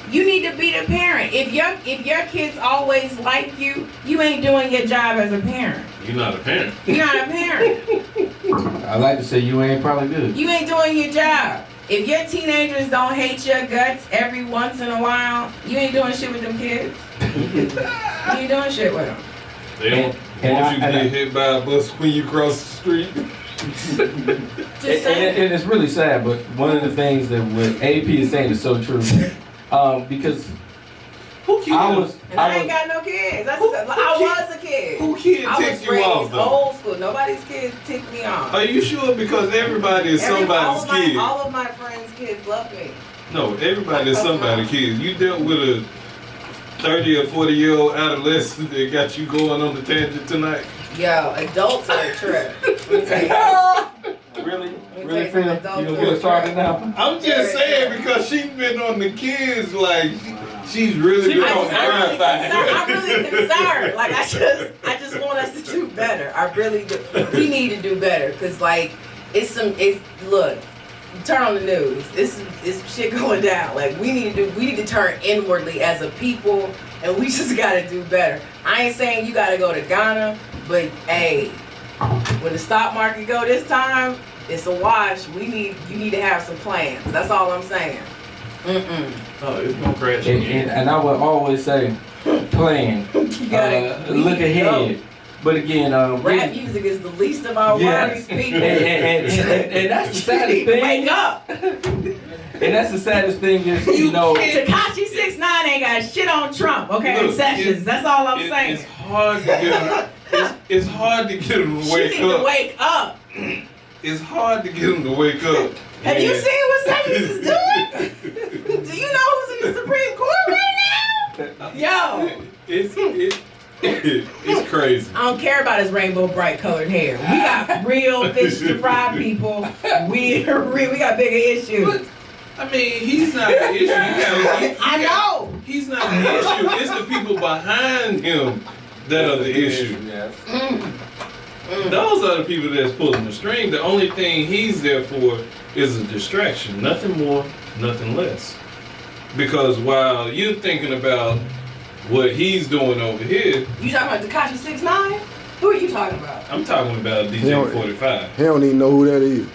Speaker 1: You need to be the parent. If your kids always like you, you ain't doing your job as a parent.
Speaker 4: You're not a parent.
Speaker 1: You're not a parent.
Speaker 3: I like to say you ain't probably good.
Speaker 1: You ain't doing your job. If your teenagers don't hate your guts every once in a while, you ain't doing shit with them kids. You ain't doing shit with them.
Speaker 4: They don't want you to get hit by a bus when you cross the street.
Speaker 1: Just
Speaker 3: And
Speaker 1: saying.
Speaker 3: it's really sad, but one of the things that what AP is saying is so true. Because
Speaker 4: Who kid?
Speaker 3: I was,
Speaker 1: And I ain't got no kids. I was a kid.
Speaker 4: Who kid
Speaker 1: I
Speaker 4: ticked
Speaker 1: was
Speaker 4: you
Speaker 1: raised
Speaker 4: off though?
Speaker 1: old school. Nobody's kids tick me off.
Speaker 4: Are you sure? Because everybody is somebody's kid.
Speaker 1: All of my friends' kids love me.
Speaker 4: No, everybody is somebody's kid. You dealt with a 30 or 40-year-old adolescent that got you going on the tangent tonight.
Speaker 1: Yo, adults are a trip. Let me tell you.
Speaker 3: really,
Speaker 1: Let me
Speaker 3: really
Speaker 1: tell you
Speaker 3: feel
Speaker 1: something,
Speaker 3: you
Speaker 1: adults
Speaker 3: get
Speaker 1: are
Speaker 3: started now.
Speaker 4: I'm just saying because she's been on the kids like she's really been on the
Speaker 1: I'm really concerned. Like I just want us to do better. I really do. We need to do better because like it's look. Turn on the news. It's shit going down. Like we need to turn inwardly as a people, and we just gotta do better. I ain't saying you gotta go to Ghana, but hey, when the stock market go this time, it's a wash. You need to have some plans. That's all I'm saying.
Speaker 4: Oh, it's gonna crash.
Speaker 3: And I would always say, plan,
Speaker 1: You gotta
Speaker 3: look ahead. But again,
Speaker 1: rap music is the least of our worries, people.
Speaker 3: and that's the saddest thing.
Speaker 1: Wake up.
Speaker 3: And that's the saddest thing is, you know.
Speaker 1: Tekashi 6ix9ine ain't got shit on Trump, okay?
Speaker 4: Look,
Speaker 1: Sessions. That's all I'm saying.
Speaker 4: It's hard to get him. It's hard to get him to
Speaker 1: She
Speaker 4: wake
Speaker 1: need to
Speaker 4: up.
Speaker 1: wake up.
Speaker 4: It's hard to get him to wake up.
Speaker 1: Have you seen what Sessions is doing? Do you know who's in the Supreme Court right now? Yo.
Speaker 4: It's crazy.
Speaker 1: I don't care about his rainbow bright colored hair. We got real fish to fry, people. We got bigger issues.
Speaker 4: I mean, he's not the issue.
Speaker 1: I know.
Speaker 4: He's not the issue. It's the people behind him that are the issue. Those are the people that's pulling the string. The only thing he's there for is a distraction. Nothing more, nothing less. Because while you're thinking about what he's doing over here,
Speaker 1: You talking about Tekashi 6ix9ine? Who are you talking about?
Speaker 4: I'm talking about DJ 45.
Speaker 6: He don't even know who that is.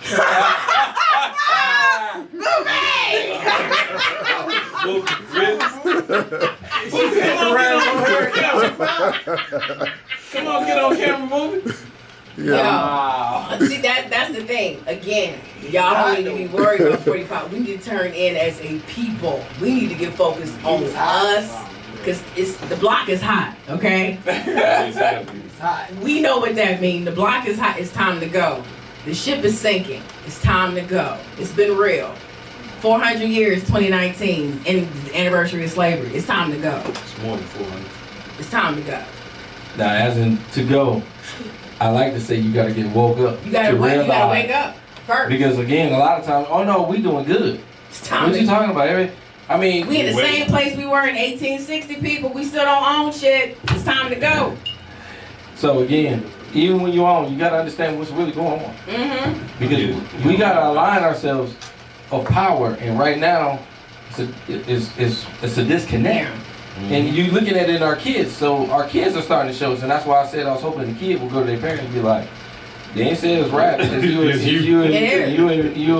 Speaker 4: Well, come on, get on camera, movie.
Speaker 6: Yeah.
Speaker 1: Yo, see that's the thing. Again, y'all don't need to be worried about 45. We need to turn in as a people. We need to get focused on us. Cause the block is hot, okay? We know what that means. The block is hot. It's time to go. The ship is sinking. It's time to go. It's been real. 400 years, 2019, and the anniversary of slavery. It's time to go.
Speaker 4: It's more than 400.
Speaker 1: It's time to go.
Speaker 3: Now, as in to go, I like to say you got to get woke up.
Speaker 1: You gotta
Speaker 3: to
Speaker 1: wake. You gotta
Speaker 3: realize.
Speaker 1: wake up first.
Speaker 3: Because again, a lot of times, oh no, we doing good.
Speaker 1: It's time
Speaker 3: What
Speaker 1: to
Speaker 3: you talking about? I mean,
Speaker 1: We in the
Speaker 4: Wait.
Speaker 1: same place we were in 1860, people. We still don't own shit. It's time to go.
Speaker 3: so again, even when you own, you got to understand what's really going on.
Speaker 1: Mm-hmm.
Speaker 3: Because we got to align ourselves of power, and right now, it's a disconnect. And you looking at it in our kids, so our kids are starting to show us, and that's why I said I was hoping the kid will go to their parents and be like, They ain't say it's rap. It's you,
Speaker 4: It's you.
Speaker 3: you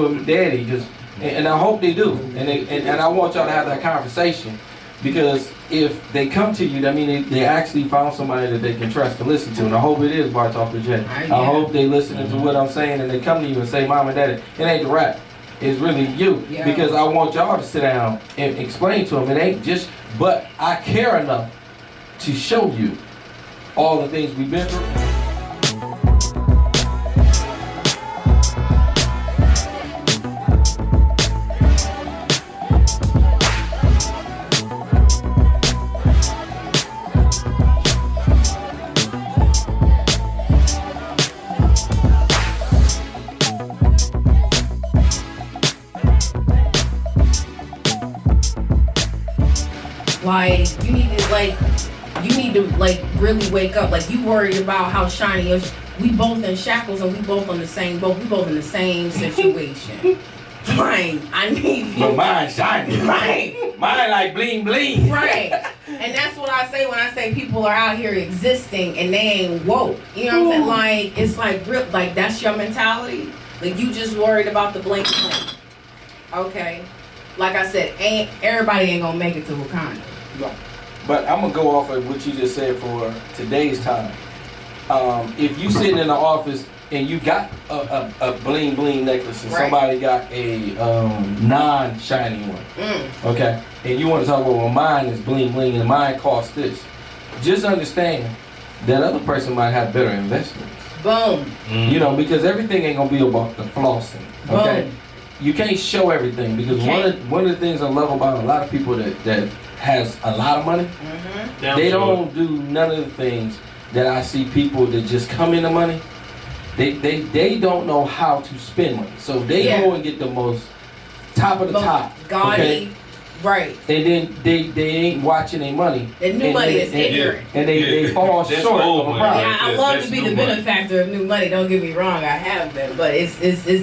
Speaker 3: and daddy. Just and I hope they do. And I want y'all to have that conversation, because if they come to you, I mean they actually found somebody that they can trust to listen to. And I hope it is Bar Talk with Jay. I hope they listening to what I'm saying and they come to you and say, Mom and Daddy, it ain't the rap. It's really you.
Speaker 1: Yeah.
Speaker 3: Because I want y'all to sit down and explain to them. It ain't just, but I care enough to show you all the things we've been through.
Speaker 1: Like you need to really wake up. Like, you worried about how shiny your, we both in shackles and we both on the same boat. We both in the same situation. Right. I need you.
Speaker 3: But mine shiny.
Speaker 1: Right.
Speaker 3: Mine like bling bling.
Speaker 1: Right. And that's what I say when I say people are out here existing and they ain't woke. You know what I'm saying? Like, it's like real, like that's your mentality. Like, you just worried about the blank plane. Okay. Like I said, everybody ain't gonna make it to Wakanda.
Speaker 3: No. But I'm gonna go off of what you just said for today's time. If you sitting in the office and you got a bling bling necklace and somebody got a non-shiny one, okay, and you want to talk about, well, mine is bling bling and mine costs this, just understand that other person might have better investments.
Speaker 1: Boom.
Speaker 3: You know, because everything ain't gonna be about the flossing. Okay.
Speaker 1: Boom.
Speaker 3: You can't show everything, because one of the things I love about a lot of people that has a lot of money, they don't do none of the things that I see people that just come into money. They don't know how to spend money, so they go and get the most top of the top,
Speaker 1: gaudy,
Speaker 3: okay?
Speaker 1: Right.
Speaker 3: And then they ain't watching their money.
Speaker 1: And new money is ignorant.
Speaker 3: And they fall
Speaker 4: That's
Speaker 3: short
Speaker 4: old
Speaker 3: of a
Speaker 4: money.
Speaker 3: problem.
Speaker 1: Yeah, I love to be the benefactor of new money. Don't get me wrong, I have been, but it's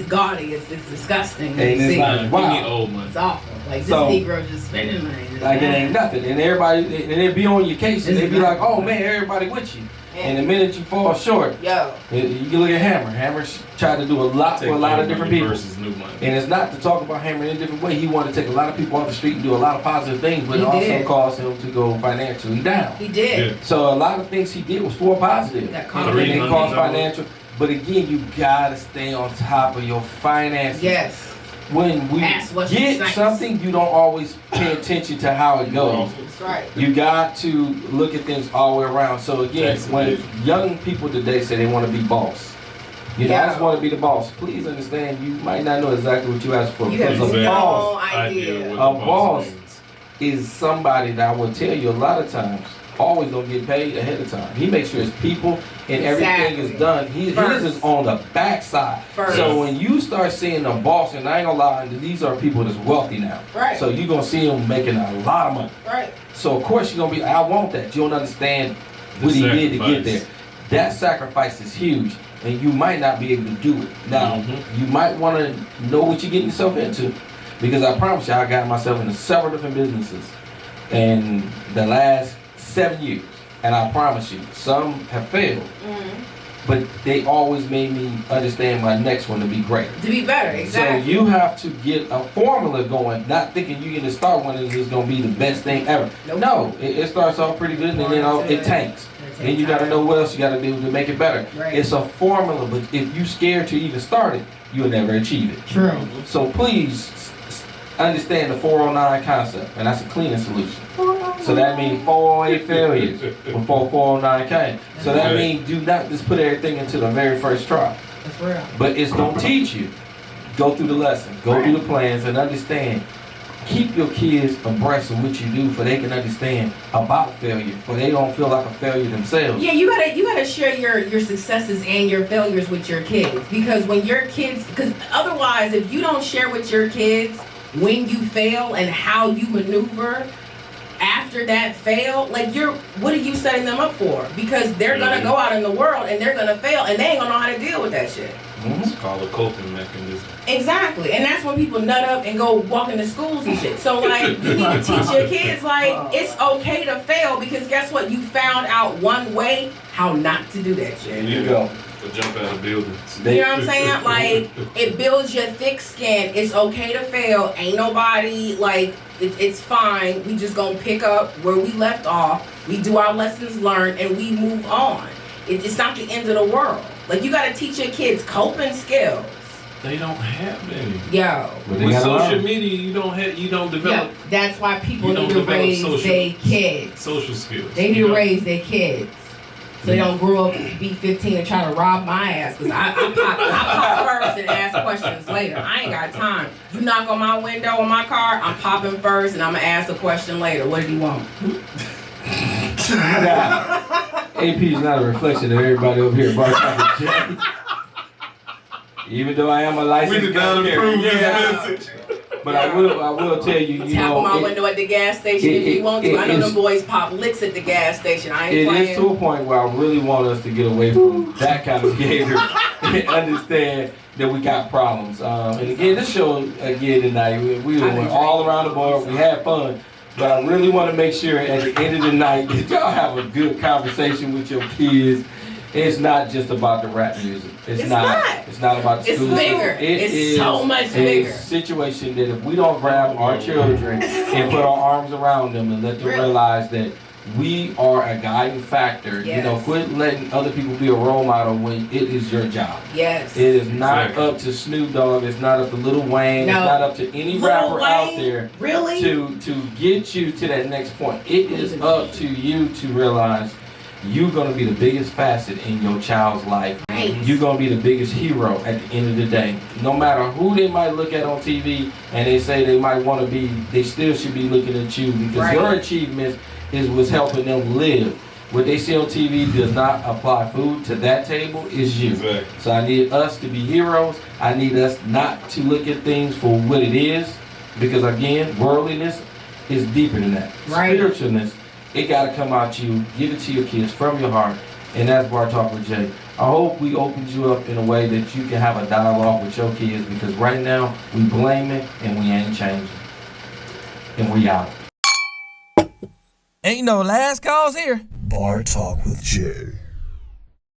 Speaker 1: gaudy. It's disgusting.
Speaker 3: And it's
Speaker 1: See,
Speaker 3: like,
Speaker 4: Give me
Speaker 3: wow.
Speaker 4: old money.
Speaker 1: it's awful. Like, this
Speaker 3: So-
Speaker 1: Negro just spending money. Just
Speaker 3: Like, it ain't nothing. And everybody, and they be on your case, and they be like, oh man, everybody with you. And the minute you fall short,
Speaker 1: Yo.
Speaker 3: you can look at Hammer. Hammer tried to do a lot for a lot of different people.
Speaker 4: Versus new money.
Speaker 3: And it's not to talk about Hammer in a different way. He wanted to take a lot of people off the street and do a lot of positive things, but
Speaker 1: He
Speaker 3: it also
Speaker 1: did.
Speaker 3: caused him to go financially down.
Speaker 1: He did.
Speaker 4: Yeah.
Speaker 3: So a lot of things he did was for positive.
Speaker 1: That
Speaker 3: And
Speaker 1: confidence.
Speaker 3: it caused
Speaker 4: $300.
Speaker 3: financial. But again, you gotta stay on top of your finances.
Speaker 1: Yes.
Speaker 3: When we
Speaker 1: Ask what's
Speaker 3: get
Speaker 1: next.
Speaker 3: something, you don't always pay attention to how it goes.
Speaker 1: That's right.
Speaker 3: You got to look at things all the way around. So again,
Speaker 4: That's
Speaker 3: when
Speaker 4: amazing.
Speaker 3: young people today say they want to be boss, you know, I
Speaker 1: Yeah.
Speaker 3: just want to be the boss. Please understand, you might not know exactly what you asked for.
Speaker 1: You have
Speaker 3: Because a
Speaker 1: no
Speaker 3: boss
Speaker 1: idea.
Speaker 4: what
Speaker 3: A
Speaker 4: the
Speaker 3: boss.
Speaker 4: means.
Speaker 3: is somebody that I will tell you a lot of times always don't get paid ahead of time. He makes sure his people and everything
Speaker 1: Exactly.
Speaker 3: is done. His is on the backside.
Speaker 1: First.
Speaker 3: So when you start seeing a boss, and I ain't gonna lie, these are people that's wealthy now.
Speaker 1: Right.
Speaker 3: So you're gonna see them making a lot of money.
Speaker 1: Right.
Speaker 3: So of course you're gonna be, I want that. You don't understand what he did to get there. That sacrifice is huge, and you might not be able to do it. Now, you might want to know what you're getting yourself into, because I promise you, I got myself into several different businesses in the last 7 years, and I promise you, some have failed, but they always made me understand my next one to be great.
Speaker 1: To be better, exactly.
Speaker 3: So you have to get a formula going, not thinking you're gonna start one and it's gonna be the best thing ever.
Speaker 1: Nope.
Speaker 3: No, it starts off pretty good and then it tanks. Then you gotta know what else you gotta do to make it better.
Speaker 1: Right.
Speaker 3: It's a formula, but if you scared to even start it, you'll never achieve it.
Speaker 1: True.
Speaker 3: So please understand the 409 concept, and that's a cleaning solution. So that means 408 failures before 409 came. So that means do not just put everything into the very first try.
Speaker 1: That's real.
Speaker 3: But it's gonna teach you. Go through the lesson, go through the plans, and understand. Keep your kids abreast of what you do, for they can understand about failure, for they don't feel like a failure themselves.
Speaker 1: Yeah, you gotta share your successes and your failures with your kids, because when your kids, because otherwise, if you don't share with your kids when you fail and how you maneuver after that fail, like what are you setting them up for? Because they're gonna go out in the world and they're gonna fail and they ain't gonna know how to deal with that shit.
Speaker 4: It's called a coping mechanism.
Speaker 1: Exactly, and that's when people nut up and go walk into schools and shit. So like, you need to teach your kids like it's okay to fail, because guess what? You found out one way how not to do that shit.
Speaker 3: There you go.
Speaker 4: Or jump out of buildings.
Speaker 1: You know what I'm saying? Like, it builds your thick skin. It's okay to fail. Ain't nobody, like, it's fine. We just gonna pick up where we left off. We do our lessons learned, and we move on. It's not the end of the world. Like, you gotta teach your kids coping skills.
Speaker 4: They don't have any.
Speaker 1: Yo.
Speaker 4: With social media, you don't develop.
Speaker 1: Yeah, that's why people
Speaker 4: you
Speaker 1: need
Speaker 4: don't
Speaker 1: to
Speaker 4: develop
Speaker 1: raise
Speaker 4: social-
Speaker 1: their kids.
Speaker 4: Social skills.
Speaker 1: They need
Speaker 4: You
Speaker 1: to
Speaker 4: know?
Speaker 1: raise their kids. So they don't grow up, be 15 and try to rob my ass. Because I pop first and ask questions later. I ain't got time. You knock on my window on my car, I'm popping first and I'm going to ask a question later. What did you want?
Speaker 3: AP is not a reflection of everybody over here at Bar Talk with Jay. Even though I am a licensed
Speaker 4: We did not approve this
Speaker 3: Yeah.
Speaker 4: message.
Speaker 3: But I will tell you, you
Speaker 1: Tap
Speaker 3: know,
Speaker 1: on my window at the gas station if you want to. I know
Speaker 3: it's-
Speaker 1: them boys pop licks at the gas station. I ain't
Speaker 3: it
Speaker 1: playing.
Speaker 3: is to a point where I really want us to get away from that kind of behavior and understand that we got problems. And again, this show again tonight, we went all around the board. We had fun. But I really want to make sure at the end of the night that y'all have a good conversation with your kids. It's not just about the rap music. It's not. It's not about the
Speaker 1: It's
Speaker 3: school
Speaker 1: bigger.
Speaker 3: system. It
Speaker 1: It's
Speaker 3: is
Speaker 1: so much
Speaker 3: a
Speaker 1: bigger.
Speaker 3: situation that if we don't grab our children and put our arms around them and let them
Speaker 1: Really?
Speaker 3: realize that we are a guiding factor.
Speaker 1: Yes.
Speaker 3: You know, quit letting other people be a role model when it is your job.
Speaker 1: Yes.
Speaker 3: It is not
Speaker 4: Exactly.
Speaker 3: up to Snoop Dogg. It's not up to Lil Wayne.
Speaker 1: No.
Speaker 3: It's not up to any
Speaker 1: Lil
Speaker 3: rapper out
Speaker 1: Wayne?
Speaker 3: there
Speaker 1: Really?
Speaker 3: to get you to that next point. It is up to you to realize you're going to be the biggest facet in your child's life.
Speaker 1: Right.
Speaker 3: You're going to be the biggest hero at the end of the day. No matter who they might look at on TV and they say they might want to be, they still should be looking at you because
Speaker 1: Right.
Speaker 3: your achievements is what's helping them live. What they see on TV does not apply food to that table, is you.
Speaker 4: Exactly.
Speaker 3: So I need us to be heroes. I need us not to look at things for what it is because again, worldliness is deeper than that.
Speaker 1: Right.
Speaker 3: Spiritualness, it got to come out you. Give it to your kids from your heart. And that's Bar Talk with Jay. I hope we opened you up in a way that you can have a dialogue with your kids because right now we blame it and we ain't changing. And we out.
Speaker 7: Ain't no last calls here.
Speaker 2: Bar Talk with Jay.